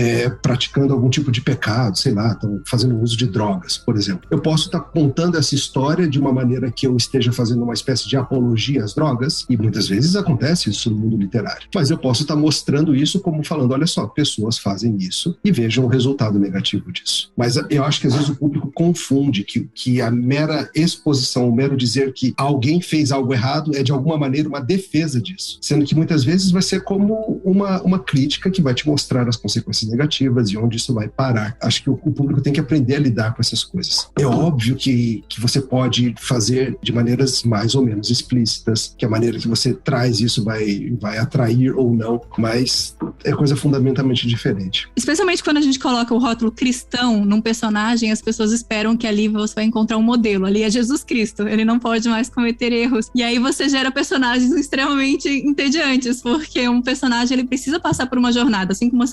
praticando algum tipo de pecado, sei lá, estão fazendo uso de drogas, por exemplo, eu posso estar contando essa história de uma maneira que eu esteja fazendo uma espécie de apologia às drogas, e muitas vezes acontece isso no mundo literário. Mas eu posso estar mostrando isso como falando, olha só, pessoas fazem isso e vejam o resultado negativo disso. Mas eu acho que às vezes o público confunde que a mera exposição, o mero dizer que alguém fez algo errado é de alguma maneira uma defesa disso, sendo que muitas vezes vai ser como uma crítica que vai te mostrar as consequências negativas e onde isso vai parar. Acho que o público tem que aprender a lidar com essas coisas. É óbvio que você pode fazer de maneiras mais ou menos explícitas, que a maneira que você traz isso vai atrair ou não, mas é coisa fundamentalmente diferente. Especialmente quando a gente coloca o rótulo cristão num personagem, as pessoas esperam que ali você vai encontrar um modelo. Ali é Jesus Cristo, ele não pode mais cometer erros. E aí você gera personagens extremamente entediantes, porque um personagem ele precisa passar por uma jornada, assim como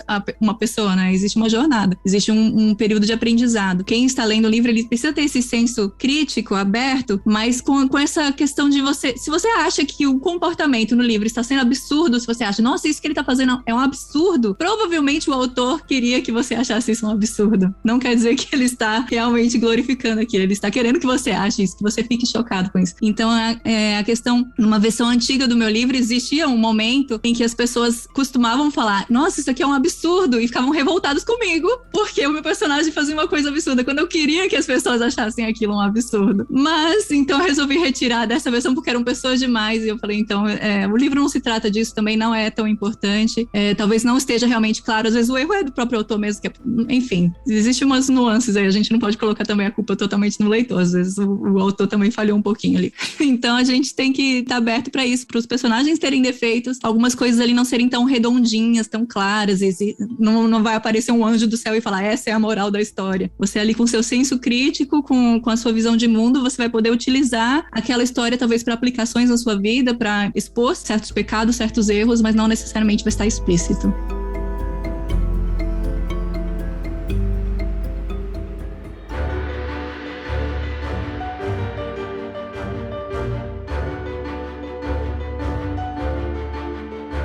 uma pessoa, né? Existe uma jornada, existe um período de aprendizado. Quem está lendo o livro, ele precisa ter esse senso crítico, aberto, mas com essa questão de você... Se você acha que o comportamento no livro está sendo absurdo, se você acha, nossa, isso que ele está fazendo é um absurdo, provavelmente o autor queria que você achasse isso um absurdo. Não quer dizer que ele está realmente glorificando aquilo, ele está querendo que você ache isso, que você fique chocado com isso. Então, a questão, numa versão antiga do meu livro, existia um momento em que as pessoas costumavam falar, nossa, isso aqui é um absurdo, e ficavam revoltados comigo, porque o meu personagem fazia uma coisa absurda, quando eu queria que as pessoas achassem aquilo um absurdo. Mas, então, eu resolvi retirar dessa versão, porque eram pessoas demais, e eu falei, então, o livro não se trata disso, também não é tão importante, talvez não esteja realmente claro, às vezes o erro é do próprio autor mesmo, enfim, existem umas nuances aí, a gente não pode colocar também a culpa totalmente no leitor, às vezes o autor também falhou um pouquinho ali. Então a gente tem que estar aberto para isso, para os personagens terem defeitos, algumas coisas ali não serem tão redondinhas, tão claras, e não vai aparecer um anjo do céu e falar, essa é a moral da história. Você ali com seu senso crítico, com a sua visão de mundo, você vai poder utilizar aquela história talvez para aplicações na sua vida, para expor certos pecados, certos erros, mas não necessariamente vai estar explícito.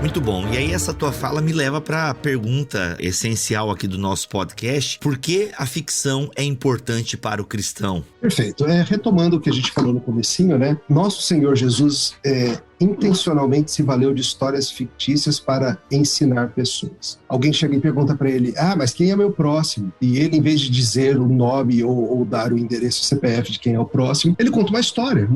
Muito bom. E aí essa tua fala me leva para a pergunta essencial aqui do nosso podcast. Por que a ficção é importante para o cristão? Perfeito. Retomando o que a gente falou no comecinho, né? Nosso Senhor Jesus intencionalmente se valeu de histórias fictícias para ensinar pessoas. Alguém chega e pergunta para ele, mas quem é meu próximo? E ele, em vez de dizer o nome ou dar o endereço CPF de quem é o próximo, ele conta uma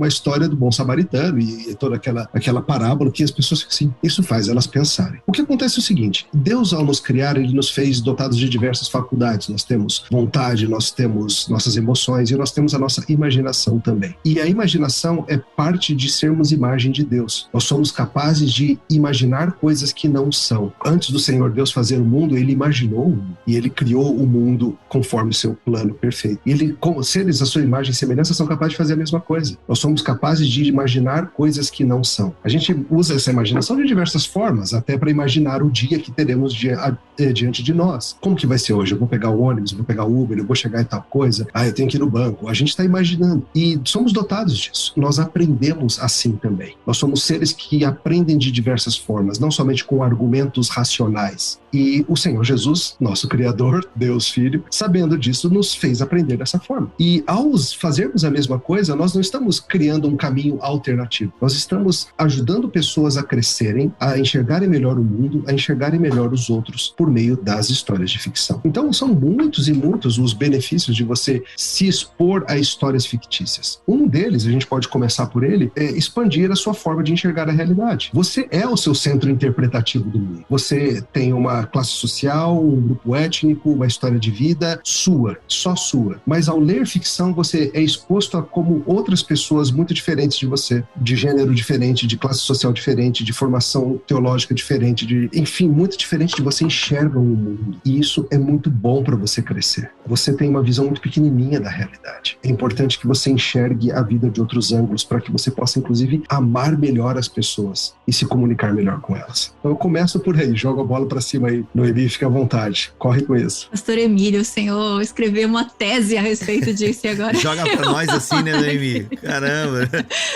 história do bom samaritano e toda aquela parábola que as pessoas ficam assim, isso faz elas pensarem. O que acontece é o seguinte, Deus, ao nos criar, ele nos fez dotados de diversas faculdades. Nós temos vontade, nós temos nossas emoções e nós temos a nossa imaginação também. E a imaginação é parte de sermos imagem de Deus. Nós somos capazes de imaginar coisas que não são. Antes do Senhor Deus fazer o mundo, ele imaginou o mundo e ele criou o mundo conforme o seu plano perfeito. E ele, como seres a sua imagem e semelhança, são capazes de fazer a mesma coisa. Nós somos capazes de imaginar coisas que não são. A gente usa essa imaginação de diversas formas, até para imaginar o dia que teremos diante de nós. Como que vai ser hoje? Eu vou pegar o ônibus, eu vou pegar o Uber, eu vou chegar em tal coisa, eu tenho que ir no banco. A gente está imaginando. E somos dotados disso. Nós aprendemos assim também. Nós somos seres que aprendem de diversas formas, não somente com argumentos racionais. E o Senhor Jesus, nosso Criador, Deus Filho, sabendo disso, nos fez aprender dessa forma. E ao fazermos a mesma coisa, nós não estamos criando um caminho alternativo. Nós estamos ajudando pessoas a crescerem, a enxergarem melhor o mundo, a enxergarem melhor os outros por meio das histórias de ficção. Então, são muitos e muitos os benefícios de você se expor a histórias fictícias. Um deles, a gente pode começar por ele, é expandir a sua forma de enxergar a realidade. Você é o seu centro interpretativo do mundo. Você tem uma classe social, um grupo étnico, uma história de vida sua, só sua. Mas ao ler ficção, você é exposto a como outras pessoas muito diferentes de você, de gênero diferente, de classe social diferente, de formação teológica diferente, enfim, muito diferente de você enxergam o mundo. E isso é muito bom para você crescer. Você tem uma visão muito pequenininha da realidade. É importante que você enxergue a vida de outros ângulos para que você possa, inclusive, amar melhor as pessoas e se comunicar melhor com elas. Então eu começo por aí, jogo a bola para cima aí, Noemi, fica à vontade, corre com isso. Pastor Emílio, o senhor escreveu uma tese a respeito disso e agora... Joga pra nós assim, né, Noemi? Caramba!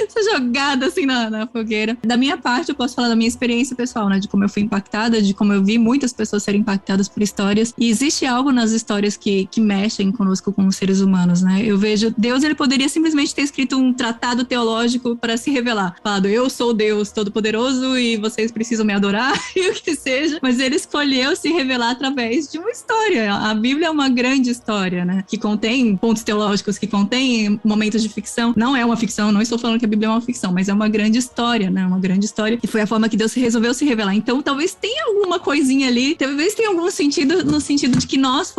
Essa jogada assim na fogueira. Da minha parte, eu posso falar da minha experiência pessoal, né, de como eu fui impactada, de como eu vi muitas pessoas serem impactadas por histórias, e existe algo nas histórias que mexem conosco como seres humanos, né? Eu vejo, Deus, ele poderia simplesmente ter escrito um tratado teológico para se revelar, falado, eu sou Deus Todo-Poderoso e vocês precisam me adorar e o que seja, mas ele escolheu se revelar através de uma história. A Bíblia é uma grande história, né? Que contém pontos teológicos, que contém momentos de ficção. Não é uma ficção, não estou falando que a Bíblia é uma ficção, mas é uma grande história, né? Uma grande história, e foi a forma que Deus resolveu se revelar. Então, talvez tenha alguma coisinha ali, talvez tenha algum sentido, no sentido de que nós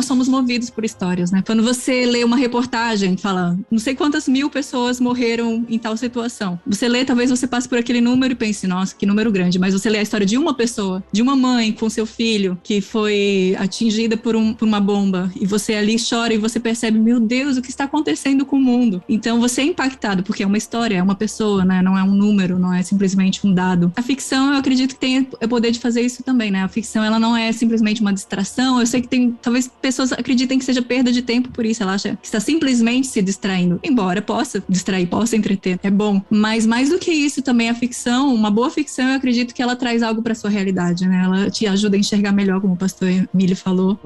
somos movidos por histórias, né? Quando você lê uma reportagem, fala, não sei quantas mil pessoas morreram em tal situação. Você lê, talvez você passe por aquele número e pense, nossa, que número grande, mas você lê a história de uma pessoa, de uma mãe com seu filho, que foi atingida por uma bomba, e você ali chora e você percebe, meu Deus, o que está acontecendo com o mundo? Então você é impactado, porque é uma história, é uma pessoa, né? Não é um número, não é simplesmente um dado. A ficção, eu acredito que tem o poder de fazer isso também, né? A ficção, ela não é simplesmente uma distração. Eu sei que talvez pessoas acreditem que seja perda de tempo por isso, ela acha que está simplesmente se distraindo, embora possa distrair, possa entreter, é bom, mas mais do que isso também a ficção, uma boa ficção, eu acredito que ela traz algo para sua realidade, né? Ela te ajuda a enxergar melhor, como o pastor Emílio falou.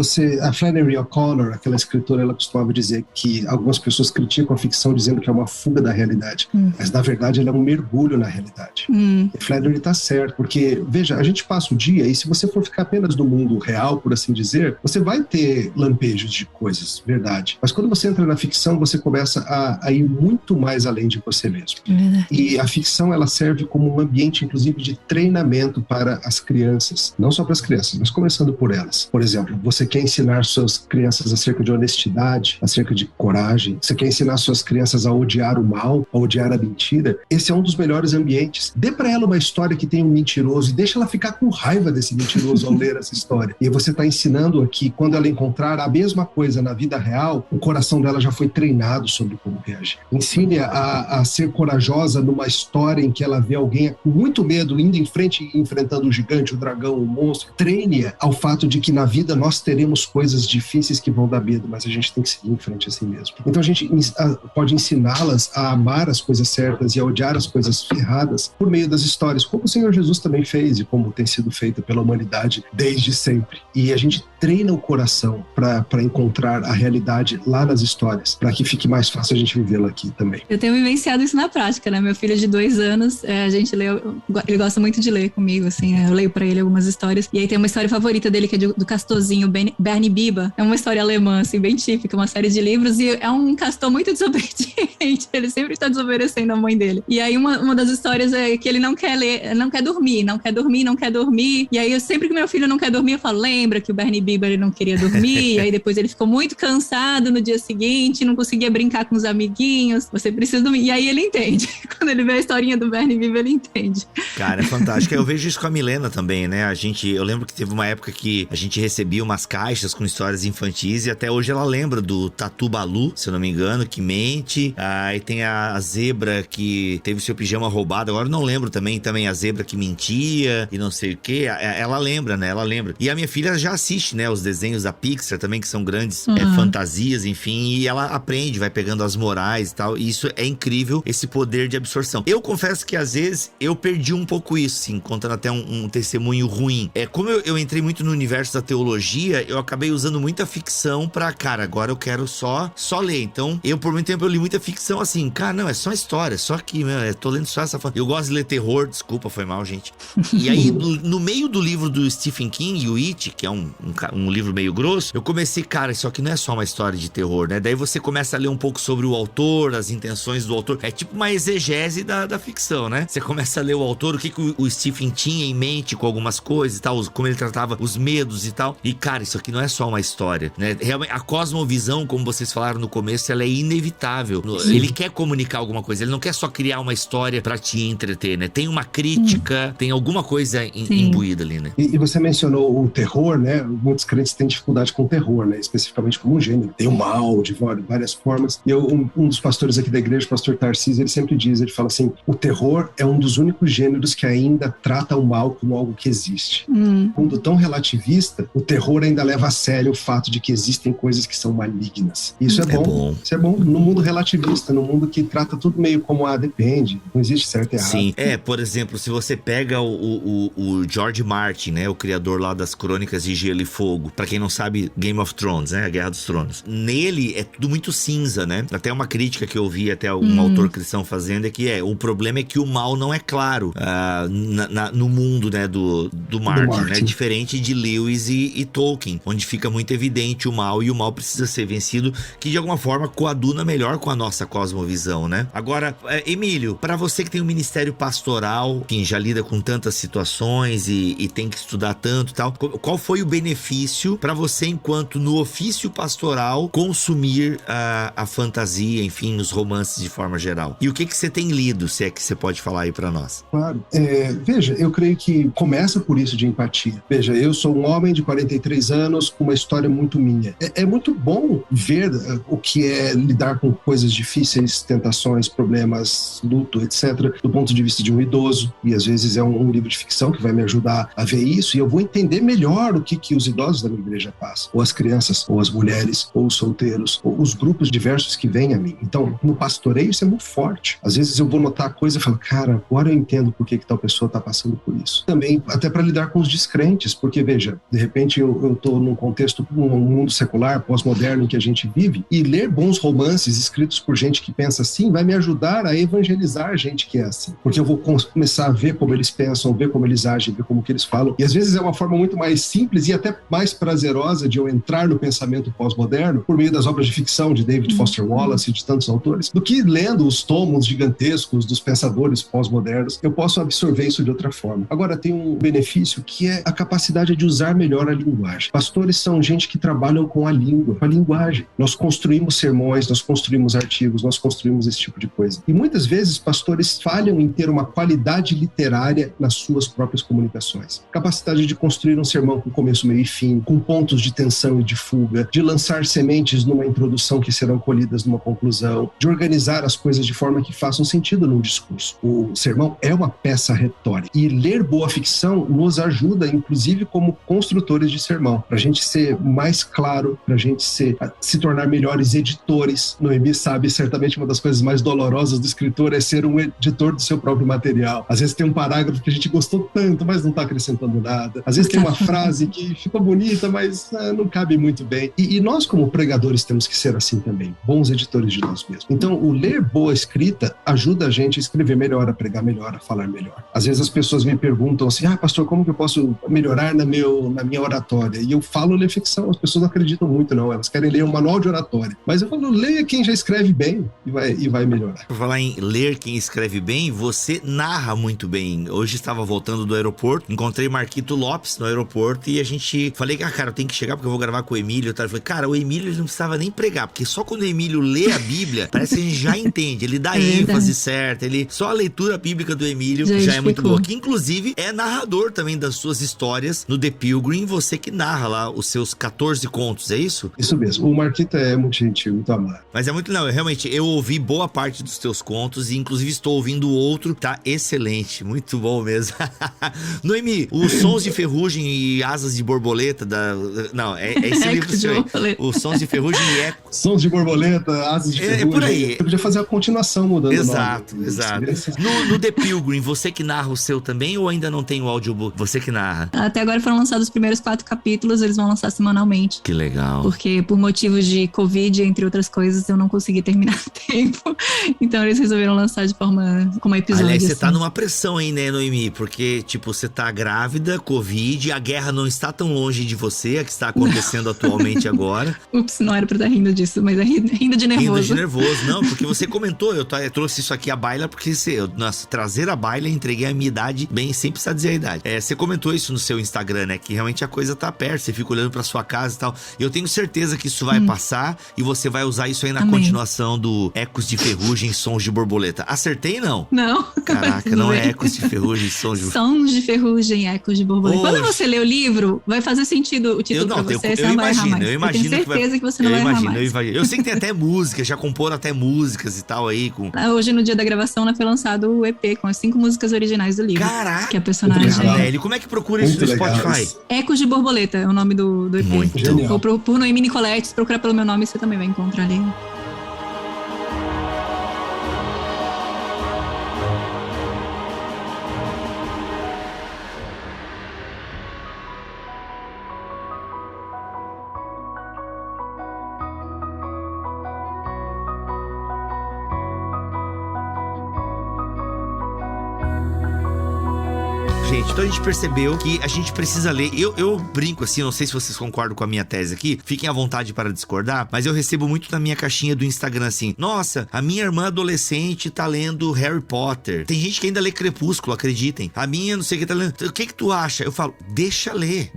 A Flannery O'Connor, aquela escritora, ela costumava dizer que algumas pessoas criticam a ficção dizendo que é uma fuga da realidade, mas na verdade ela é um mergulho na realidade. E Flannery tá certo, porque, veja, a gente passa o dia e se você for ficar apenas no mundo real, por assim dizer, você vai ter lampejos de coisas, verdade. Mas quando você entra na ficção, você começa a ir muito mais além de você mesmo. E a ficção, ela serve como um ambiente, inclusive, de treinamento para as crianças. Não só para as crianças, mas começando por elas. Por exemplo, você quer ensinar suas crianças acerca de honestidade, acerca de coragem, você quer ensinar suas crianças a odiar o mal, a odiar a mentira, esse é um dos melhores ambientes. Dê para ela uma história que tem um mentiroso e deixa ela ficar com raiva desse mentiroso ao ler essa história. E você está ensinando aqui, quando ela encontrar a mesma coisa na vida real, o coração dela já foi treinado sobre como reagir. Ensine a ser corajosa numa história em que ela vê alguém com muito medo indo em frente e enfrentando o gigante, o dragão, o monstro. Treine-a ao fato de que na vida nós teremos coisas difíceis que vão dar medo, mas a gente tem que seguir em frente assim mesmo. Então a gente pode ensiná-las a amar as coisas certas e a odiar as coisas erradas por meio das histórias, como o Senhor Jesus também fez e como tem sido feito pela humanidade desde sempre. E a gente treina o coração para encontrar a realidade lá nas histórias, para que fique mais fácil a gente vivê-la aqui também. Eu tenho vivenciado isso na prática, né? Meu filho de 2 anos, a gente lê, ele gosta muito de ler comigo, assim, eu leio pra ele algumas histórias. E aí tem uma história favorita dele, que é do castorzinho, Bernie Biba. É uma história alemã, assim, bem típica, uma série de livros, e é um castor muito desobediente. Ele sempre está desobedecendo a mãe dele. E aí uma das histórias é que ele não quer ler, não quer dormir. E aí sempre que meu filho não quer dormir, eu falo, lembra que o Bernie Biba ele não queria dormir, e aí depois ele ficou muito cansado no dia seguinte, não conseguia brincar com os amiguinhos, você precisa dormir. E aí ele entende. Quando ele vê a historinha do Bernie Biba, ele entende. Cara, é fantástico. Eu vejo isso com a Milena também, né? Eu lembro que teve uma época que a gente recebia umas caixas com histórias infantis e até hoje ela lembra do Tatu Balu, se eu não me engano, que mente. Aí tem a zebra que teve seu pijama roubado. Agora eu não lembro também a zebra que mentia e não sei o que. Ela lembra, né? Ela lembra. E a minha filha já assiste, né? Os desenhos da Pixar também, que são grandes fantasias, enfim. E ela aprende, vai pegando as morais e tal. E isso é incrível, esse poder de absorção. Eu confesso que às vezes eu perdi um pouco isso, sim, contando até um testemunho ruim. Como eu entrei muito no universo da teologia, eu acabei usando muita ficção pra, cara, agora eu quero só ler. Então, por muito tempo eu li muita ficção assim, cara, não, é só história, só aqui, eu tô lendo só essa... Eu gosto de ler terror, desculpa, foi mal, gente. E aí, no meio do livro do Stephen King, o It, que é um livro meio grosso, eu comecei, cara, isso aqui não é só uma história de terror, né? Daí você começa a ler um pouco sobre o autor, as intenções do autor. É tipo uma exegese da ficção, né? Você começa a ler o autor, o que o Stephen tinha em mente com algumas coisas e tal, como ele tratava os medos e tal. E, cara, isso aqui não é só uma história, né? Realmente, a cosmovisão, como vocês falaram no começo, ela é inevitável. Sim. Ele quer comunicar alguma coisa, ele não quer só criar uma história pra te entreter, né? Tem uma crítica, tem alguma coisa imbuída ali, né? E você mencionou o terror, né? Muitos crentes têm dificuldade com o terror, né? Especificamente como um gênero. Tem o mal de várias formas. E um dos pastores aqui da igreja, o pastor Tarcísio, ele sempre diz, ele fala assim, o terror é um dos únicos gêneros que ainda trata o mal como algo que existe. Um mundo tão relativista, o terror ainda leva a sério o fato de que existem coisas que são malignas. Isso é bom. Isso é bom no mundo relativista, no mundo que trata tudo meio como, depende, não existe certo e errado. Sim, por exemplo, se você pega o George Martin, né, o criador lá das Crônicas de Gelo e Fogo, pra quem não sabe, Game of Thrones, né, a Guerra dos Tronos. Nele é tudo muito cinza, né? Até uma crítica que eu vi até um autor cristão fazendo é que o problema é que o mal não é claro no mundo, né, do Martin, né? Diferente de Lewis e Tolkien, onde fica muito evidente o mal, e o mal precisa ser vencido, que de alguma forma coaduna melhor com a nossa cosmovisão, né? Agora, Emílio, pra você que tem um ministério pastoral, que já lida com tantas situações e tem que estudar tanto e tal, qual foi o benefício pra você, enquanto no ofício pastoral, consumir a fantasia, enfim, os romances de forma geral? E o que você tem lido, se é que você pode falar aí pra nós? Claro. Veja, eu creio que começa por isso de empatia. Veja, eu sou um homem de 43 anos com uma história muito minha. É muito bom ver o que é lidar com coisas difíceis, tentações, problemas, luto, etc., do ponto de vista de um idoso. E às vezes é um livro de ficção que vai me ajudar a ver isso, e eu vou entender melhor o que os idosos da minha igreja passam, ou as crianças, ou as mulheres, ou os solteiros, ou os grupos diversos que vêm a mim. Então, no pastoreio isso é muito forte. Às vezes eu vou notar coisa e falo, cara, agora eu entendo por que tal pessoa está passando por isso. Também até para lidar com os descrentes, porque veja, de repente eu estou num contexto, num mundo secular, pós-moderno em que a gente vive, e ler bons romances escritos por gente que pensa assim vai me ajudar a evangelizar gente que é assim, porque eu vou começar a ver como eles pensam, ver como eles agem, ver como que eles falam, e às vezes é uma forma muito mais simples e até mais prazerosa de eu entrar no pensamento pós-moderno por meio das obras de ficção de David Foster Wallace e de tantos autores, do que lendo os tomos gigantescos dos pensamentos pensadores pós-modernos, eu posso absorver isso de outra forma. Agora, tem um benefício que é a capacidade de usar melhor a linguagem. Pastores são gente que trabalham com a língua, com a linguagem. Nós construímos sermões, nós construímos artigos, nós construímos esse tipo de coisa. E muitas vezes pastores falham em ter uma qualidade literária nas suas próprias comunicações. Capacidade de construir um sermão com começo, meio e fim, com pontos de tensão e de fuga, de lançar sementes numa introdução que serão colhidas numa conclusão, de organizar as coisas de forma que façam sentido num discurso. O sermão é uma peça retórica. E ler boa ficção nos ajuda, inclusive, como construtores de sermão, para a gente ser mais claro, para a gente se tornar melhores editores. Noemi sabe, certamente uma das coisas mais dolorosas do escritor é ser um editor do seu próprio material. Às vezes tem um parágrafo que a gente gostou tanto, mas não está acrescentando nada. Às vezes tem uma frase que ficou bonita, mas não cabe muito bem. E nós, como pregadores, temos que ser assim também, bons editores de nós mesmos. Então, o ler boa escrita ajuda a gente a escrever melhor, a pregar melhor, a falar melhor. Às vezes as pessoas me perguntam assim, pastor, como que eu posso melhorar na minha oratória? E eu falo ler ficção, as pessoas não acreditam muito não, elas querem ler um manual de oratória. Mas eu falo, leia quem já escreve bem e vai melhorar. Por falar em ler quem escreve bem, você narra muito bem. Hoje estava voltando do aeroporto, encontrei Marquito Lopes no aeroporto e a gente falei, cara, eu tenho que chegar porque eu vou gravar com o Emílio. Eu falei, cara, o Emílio ele não precisava nem pregar, porque só quando o Emílio lê a Bíblia, parece que a gente já entende, ele dá ênfase certa, só a leitura bíblica do Emílio já é muito boa. Que inclusive é narrador também das suas histórias no The Pilgrim, você que narra lá os seus 14 contos, é isso? Isso mesmo, o Marquito é muito gentil, muito amado. Mas é muito, realmente, eu ouvi boa parte dos teus contos e inclusive estou ouvindo o outro, tá excelente, muito bom mesmo. Noemi, os Sons de Ferrugem e Asas de Borboleta não, é esse livro seu aí. Os Sons de Ferrugem e Eco. Sons de Borboleta, Asas de Ferrugem. É por aí. Você podia fazer a continuação mudando exato, o nome. Exato. No The Pilgrim, você que narra o seu também ou ainda não tem o audiobook? Você que narra? Até agora foram lançados os primeiros 4 capítulos, eles vão lançar semanalmente. Que legal. Porque por motivos de Covid, entre outras coisas, eu não consegui terminar a tempo. Então eles resolveram lançar de forma como episódio. Aliás, você assim. Tá numa pressão aí, né, Noemi? Porque, tipo, você tá grávida, Covid, a guerra não está tão longe de você, a que está acontecendo atualmente agora. Ups, não era pra estar rindo disso, mas é rindo de nervoso. Rindo de nervoso, não, porque você comentou, eu trouxe isso aqui à baila, porque trazer a baila, entreguei a minha idade bem, sem precisar dizer a idade. Você comentou isso no seu Instagram, né, que realmente a coisa tá perto, você fica olhando pra sua casa e tal. Eu tenho certeza que isso vai passar e você vai usar isso aí na continuação do Ecos de Ferrugem e Sons de Borboleta. Acertei, não? Não. Caraca, não é Ecos de Ferrugem e Sons de Borboleta. Sons de Ferrugem e Ecos de Borboleta. Quando você lê o livro, vai fazer sentido o título pra você, você não vai errar mais. Eu imagino tenho certeza que você não vai errar mais. Eu sei que tem até música, já comporam até músicas e tal aí. Hoje, no dia da gravação, foi lançado o EP com as 5 músicas originais do livro. Caraca! Que a personagem... Velho, como é que procura isso no Spotify? Ecos de Borboleta é o nome do EP. Muito genial. Ou por Noemi Nicolette, se procurar pelo meu nome, você também vai encontrar ali. Gente, então a gente percebeu que a gente precisa ler. Eu brinco assim, não sei se vocês concordam com a minha tese aqui, fiquem à vontade para discordar, mas eu recebo muito na minha caixinha do Instagram assim, nossa, a minha irmã adolescente tá lendo Harry Potter. Tem gente que ainda lê Crepúsculo, acreditem. A minha não sei o que tá lendo. O que tu acha? Eu falo, deixa ler.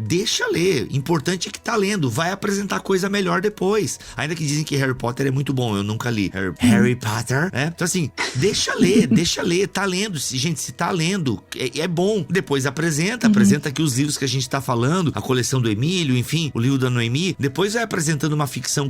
Importante é que tá lendo, vai apresentar coisa melhor depois. Ainda que dizem que Harry Potter é muito bom, eu nunca li. Harry Potter, né? Então assim, deixa ler, tá lendo. Gente, se tá lendo, é bom. Depois apresenta aqui os livros que a gente tá falando, a coleção do Emílio, enfim, o livro da Noemi. Depois vai apresentando uma ficção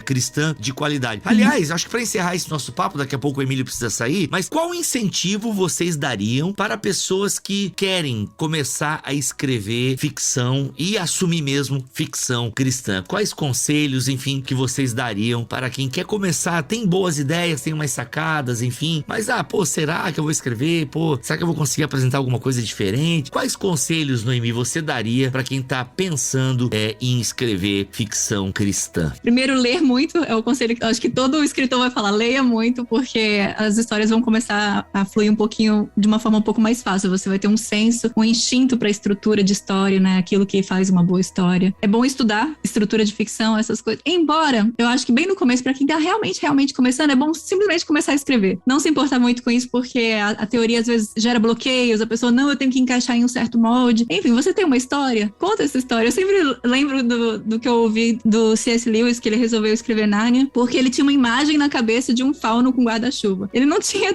cristã de qualidade. Aliás, acho que pra encerrar esse nosso papo, daqui a pouco o Emílio precisa sair, mas qual incentivo vocês dariam para pessoas que querem começar a escrever ficção e assumir mesmo ficção cristã? Quais conselhos, enfim, que vocês dariam para quem quer começar, tem boas ideias, tem umas sacadas, enfim, mas, será que eu vou escrever? Será que eu vou conseguir apresentar alguma coisa diferente? diferente. Quais conselhos, Noemi, você daria para quem tá pensando em escrever ficção cristã? Primeiro, ler muito é o conselho que eu acho que todo escritor vai falar. Leia muito, porque as histórias vão começar a fluir um pouquinho, de uma forma um pouco mais fácil. Você vai ter um senso, um instinto para estrutura de história, né? Aquilo que faz uma boa história. É bom estudar estrutura de ficção, essas coisas. Embora, eu acho que bem no começo, para quem tá realmente começando, é bom simplesmente começar a escrever. Não se importar muito com isso, porque a teoria às vezes gera bloqueios, a pessoa, não, eu tenho que encaixar em um certo molde. Enfim, você tem uma história, conta essa história. Eu sempre lembro do que eu ouvi do C.S. Lewis, que ele resolveu escrever Nárnia, porque ele tinha uma imagem na cabeça de um fauno com guarda-chuva. Ele não tinha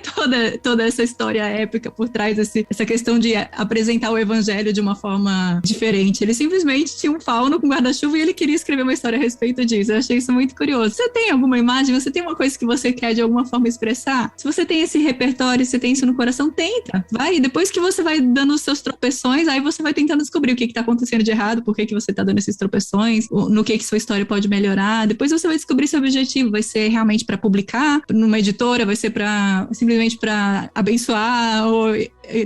toda essa história épica por trás, essa questão de apresentar o evangelho de uma forma diferente. Ele simplesmente tinha um fauno com guarda-chuva e ele queria escrever uma história a respeito disso. Eu achei isso muito curioso. Você tem alguma imagem? Você tem uma coisa que você quer de alguma forma expressar? Se você tem esse repertório, se você tem isso no coração, tenta. Vai. Depois que você vai dando os seus tropeções, aí você vai tentando descobrir o que tá acontecendo de errado, por que você tá dando esses tropeções, no que sua história pode melhorar. Depois você vai descobrir seu objetivo. Vai ser realmente para publicar numa editora, vai ser simplesmente para abençoar ou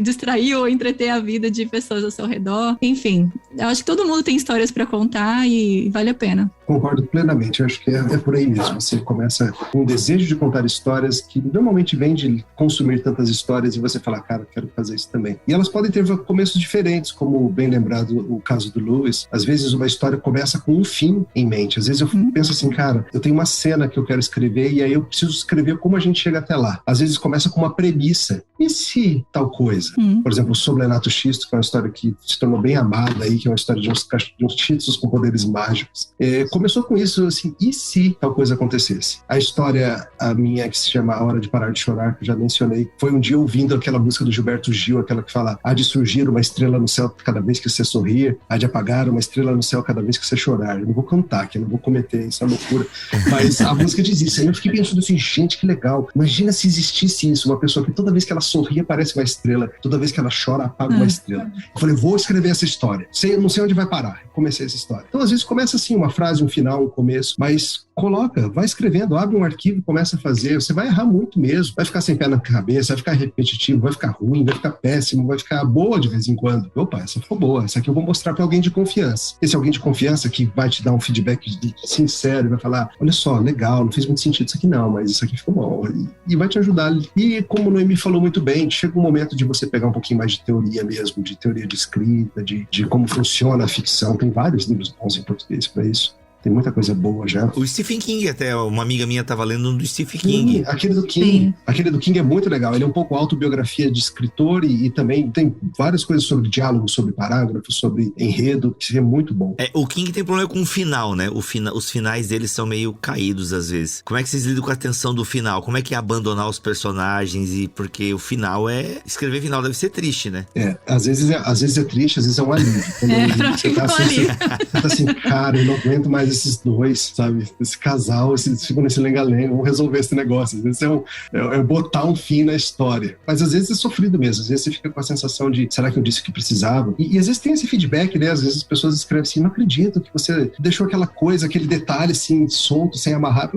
distrair ou entreter a vida de pessoas ao seu redor. Enfim, eu acho que todo mundo tem histórias para contar e vale a pena. Concordo plenamente, eu acho que é por aí mesmo. Você começa com um desejo de contar histórias que normalmente vem de consumir tantas histórias e você fala, cara, quero fazer isso também. E elas podem ter começos diferentes, como bem lembrado o caso do Lewis. Às vezes uma história começa com um fim em mente. Às vezes eu penso assim, cara, eu tenho uma cena que eu quero escrever e aí eu preciso escrever como a gente chega até lá. Às vezes começa com uma premissa. E se tal coisa? Por exemplo, o Soblenato Xisto, que é uma história que se tornou bem amada aí, que é uma história de uns Xistos com poderes mágicos. Começou com isso, assim, e se tal coisa acontecesse? A história, a minha, que se chama A Hora de Parar de Chorar, que eu já mencionei, foi um dia ouvindo aquela música do Gilberto Gil, aquela que fala, há de surgir uma estrela no céu cada vez que você sorrir, há de apagar uma estrela no céu cada vez que você chorar. Eu não vou cantar, que eu não vou cometer essa loucura, mas a música diz isso. Aí eu fiquei pensando assim, gente, que legal. Imagina se existisse isso, uma pessoa que toda vez que ela sorri aparece uma estrela, toda vez que ela chora apaga uma estrela. Eu falei, vou escrever essa história. Não sei onde vai parar. Comecei essa história. Então, às vezes, começa assim, uma frase, um final, um começo, mas coloca, vai escrevendo, abre um arquivo, começa a fazer. Você vai errar muito mesmo, vai ficar sem pé na cabeça, vai ficar repetitivo, vai ficar ruim, vai ficar péssimo, vai ficar boa de vez em quando. Opa, essa ficou boa, essa aqui eu vou mostrar para alguém de confiança. Esse alguém de confiança que vai te dar um feedback sincero, vai falar, olha só, legal, não fez muito sentido isso aqui não, mas isso aqui ficou bom. E vai te ajudar. E como o Noemi falou muito bem, chega um momento de você pegar um pouquinho mais de teoria mesmo, de teoria de escrita, de como funciona a ficção. Tem vários livros bons em português para isso. Tem muita coisa boa já. O Stephen King, até uma amiga minha estava lendo um do Stephen King. Aquele do King. Sim. Aquele do King é muito legal. Ele é um pouco autobiografia de escritor e também tem várias coisas sobre diálogo, sobre parágrafos, sobre enredo, que é muito bom. O King tem problema com o final, né? Os finais deles são meio caídos às vezes. Como é que vocês lidam com a tensão do final? Como é que é abandonar os personagens? Porque o final escrever final deve ser triste, né? Às vezes é triste, às vezes é um alívio. Pra mim tá assim, cara, eu não aguento mais esses dois, sabe? Esse casal, ficam nesse lenga-lenga, vamos resolver esse negócio. Às vezes é botar um fim na história. Mas às vezes é sofrido mesmo. Às vezes você fica com a sensação de, será que eu disse o que precisava? E às vezes tem esse feedback, né? Às vezes as pessoas escrevem assim, não acredito que você deixou aquela coisa, aquele detalhe assim, solto, sem amarrar.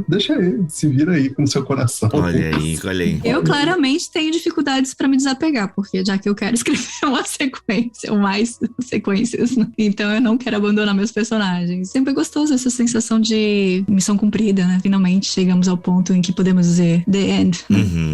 Deixa aí, se vira aí com o seu coração. Olha aí. Eu claramente tenho dificuldades para me desapegar, porque já que eu quero escrever uma sequência, ou mais sequências, né? Então eu não quero abandonar meus personagens. Sempre é gostoso essa sensação de missão cumprida, né? Finalmente chegamos ao ponto em que podemos dizer the end.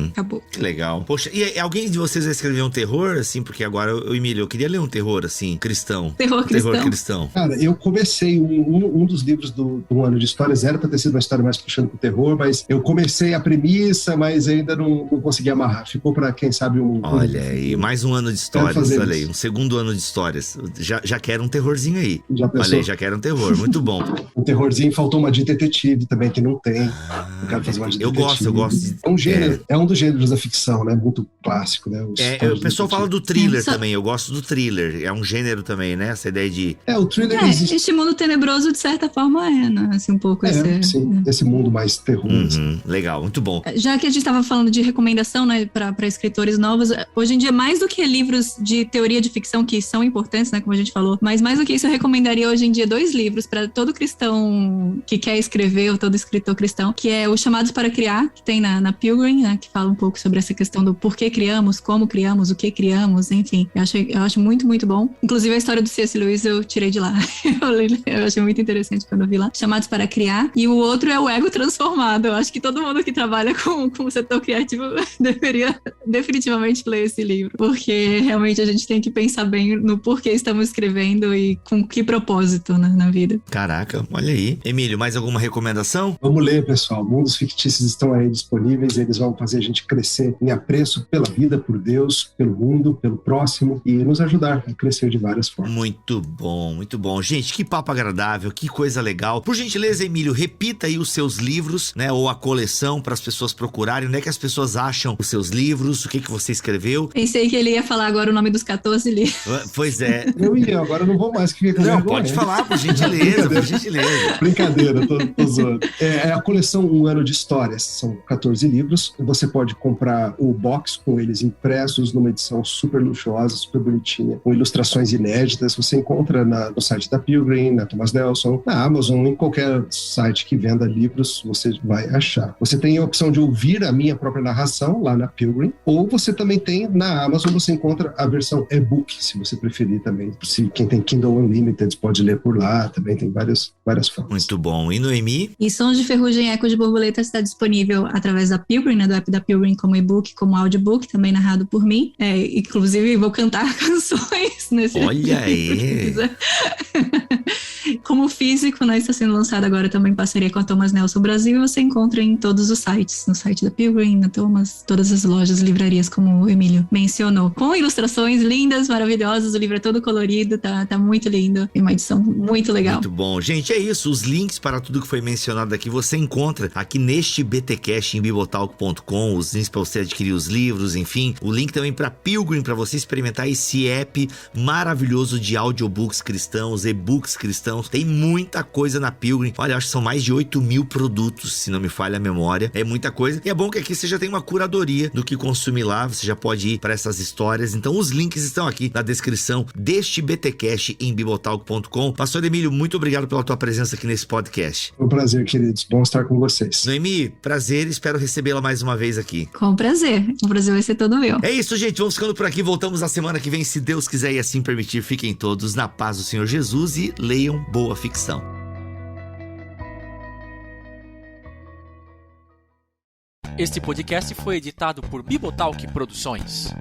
Acabou. Que legal. Poxa, e alguém de vocês vai escrever um terror, assim? Porque agora, Emílio, eu queria ler um terror, assim, cristão. Terror cristão. Cara, eu comecei um dos livros do ano de histórias, era pra ter sido uma história mais puxando pro terror, mas eu comecei a premissa, mas ainda não consegui amarrar. Ficou pra, quem sabe, Olha aí, mais um ano de histórias, olha aí, um segundo ano de histórias. Já quero um terrorzinho aí. Olha aí, já quero um terror, muito bom. Um terrorzinho, faltou uma de detetive também, que não tem. Eu quero fazer uma de detetive. Eu gosto. É um gênero, é um dos gêneros da ficção, né? Muito clássico, né? O pessoal fala do thriller também, eu gosto do thriller. É um gênero também, né? Essa ideia de... o thriller existe. Este mundo tenebroso, de certa forma, né? Assim, um pouco esse mundo mais terroroso. Legal, muito bom. Já que a gente estava falando de recomendação, né, para escritores novos, hoje em dia, mais do que livros de teoria de ficção, que são importantes, né, como a gente falou, mas mais do que isso, eu recomendaria hoje em dia 2 livros para todo cristão que quer escrever, ou todo escritor cristão, que é o Chamados para Criar, que tem na Pilgrim, né, que fala um pouco sobre essa questão do porquê criamos, como criamos, o que criamos, enfim. Eu acho muito, muito bom. Inclusive, a história do C.S. Lewis eu tirei de lá. Eu achei muito interessante quando eu vi lá. Chamados para Criar. E o outro é o Ego Transformado. Eu acho que todo mundo que trabalha com o setor criativo deveria definitivamente ler esse livro, porque realmente a gente tem que pensar bem no porquê estamos escrevendo e com que propósito, né, na vida. Caraca, olha aí. Emílio, mais alguma recomendação? Vamos ler, pessoal. Mundos fictícios estão aí disponíveis, eles vão fazer a gente crescer em apreço pela vida, por Deus, pelo mundo, pelo próximo e nos ajudar a crescer de várias formas. Muito bom, muito bom. Gente, que papo agradável, que coisa legal. Por gentileza, Emílio, repita aí os seus livros, né, ou a coleção para as pessoas procurarem. Onde é que as pessoas acham os seus livros? O que você escreveu? Pensei que ele ia falar agora o nome dos 14 livros. Pois é. Agora eu não vou mais. Não, pode falar, por gentileza, por gentileza. Brincadeira, tô zoando. É a coleção Um Ano de Histórias. São 14 livros. Você pode comprar o box com eles impressos numa edição super luxuosa, super bonitinha, com ilustrações inéditas. Você encontra no site da Pilgrim, na Thomas Nelson, na Amazon, em qualquer site que venda livros, você vai achar. Você tem a opção de ouvir a minha própria narração lá na Pilgrim, ou você também tem na Amazon, você encontra a versão e-book, se você preferir também. Se quem tem Kindle Unlimited pode ler por lá, também tem várias formas. Muito bom. E Noemi? E Sons de Ferrugem e Ecos de Borboleta está disponível através da Pilgrim, né, do app da Pilgrim, como e-book, como audiobook, também narrado por mim. Inclusive, vou cantar canções nesse Olha aí! Como físico, né, está sendo lançado agora também em parceria com a Thomas Nelson Brasil, e você encontra em todos os sites, no site da Pilgrim, na Thomas, todas as lojas, livrarias, como o Emílio mencionou. Com ilustrações lindas, maravilhosas, o livro é todo colorido, tá muito lindo, tem uma edição muito legal. Muito bom. Gente, é isso, os links para tudo que foi mencionado aqui, você encontra aqui neste BTcast em bibotalk.com, os links para você adquirir os livros, enfim, o link também para Pilgrim, para você experimentar esse app maravilhoso de audiobooks cristãos, e-books cristãos. Tem muita coisa na Pilgrim. Olha, acho que são mais de 8.000 produtos, se não me falha a memória. É muita coisa. E é bom que aqui você já tem uma curadoria do que consumir lá. Você já pode ir para essas histórias. Então, os links estão aqui na descrição deste BTcast em bibotalk.com. Pastor Emílio, muito obrigado pela tua presença aqui nesse podcast. Foi um prazer, queridos. Bom estar com vocês. Noemi, prazer. Espero recebê-la mais uma vez aqui. Com prazer. O prazer vai ser todo meu. É isso, gente. Vamos ficando por aqui. Voltamos na semana que vem, se Deus quiser e assim permitir. Fiquem todos na paz do Senhor Jesus e leiam boa ficção. Este podcast foi editado por Bibotalk Produções.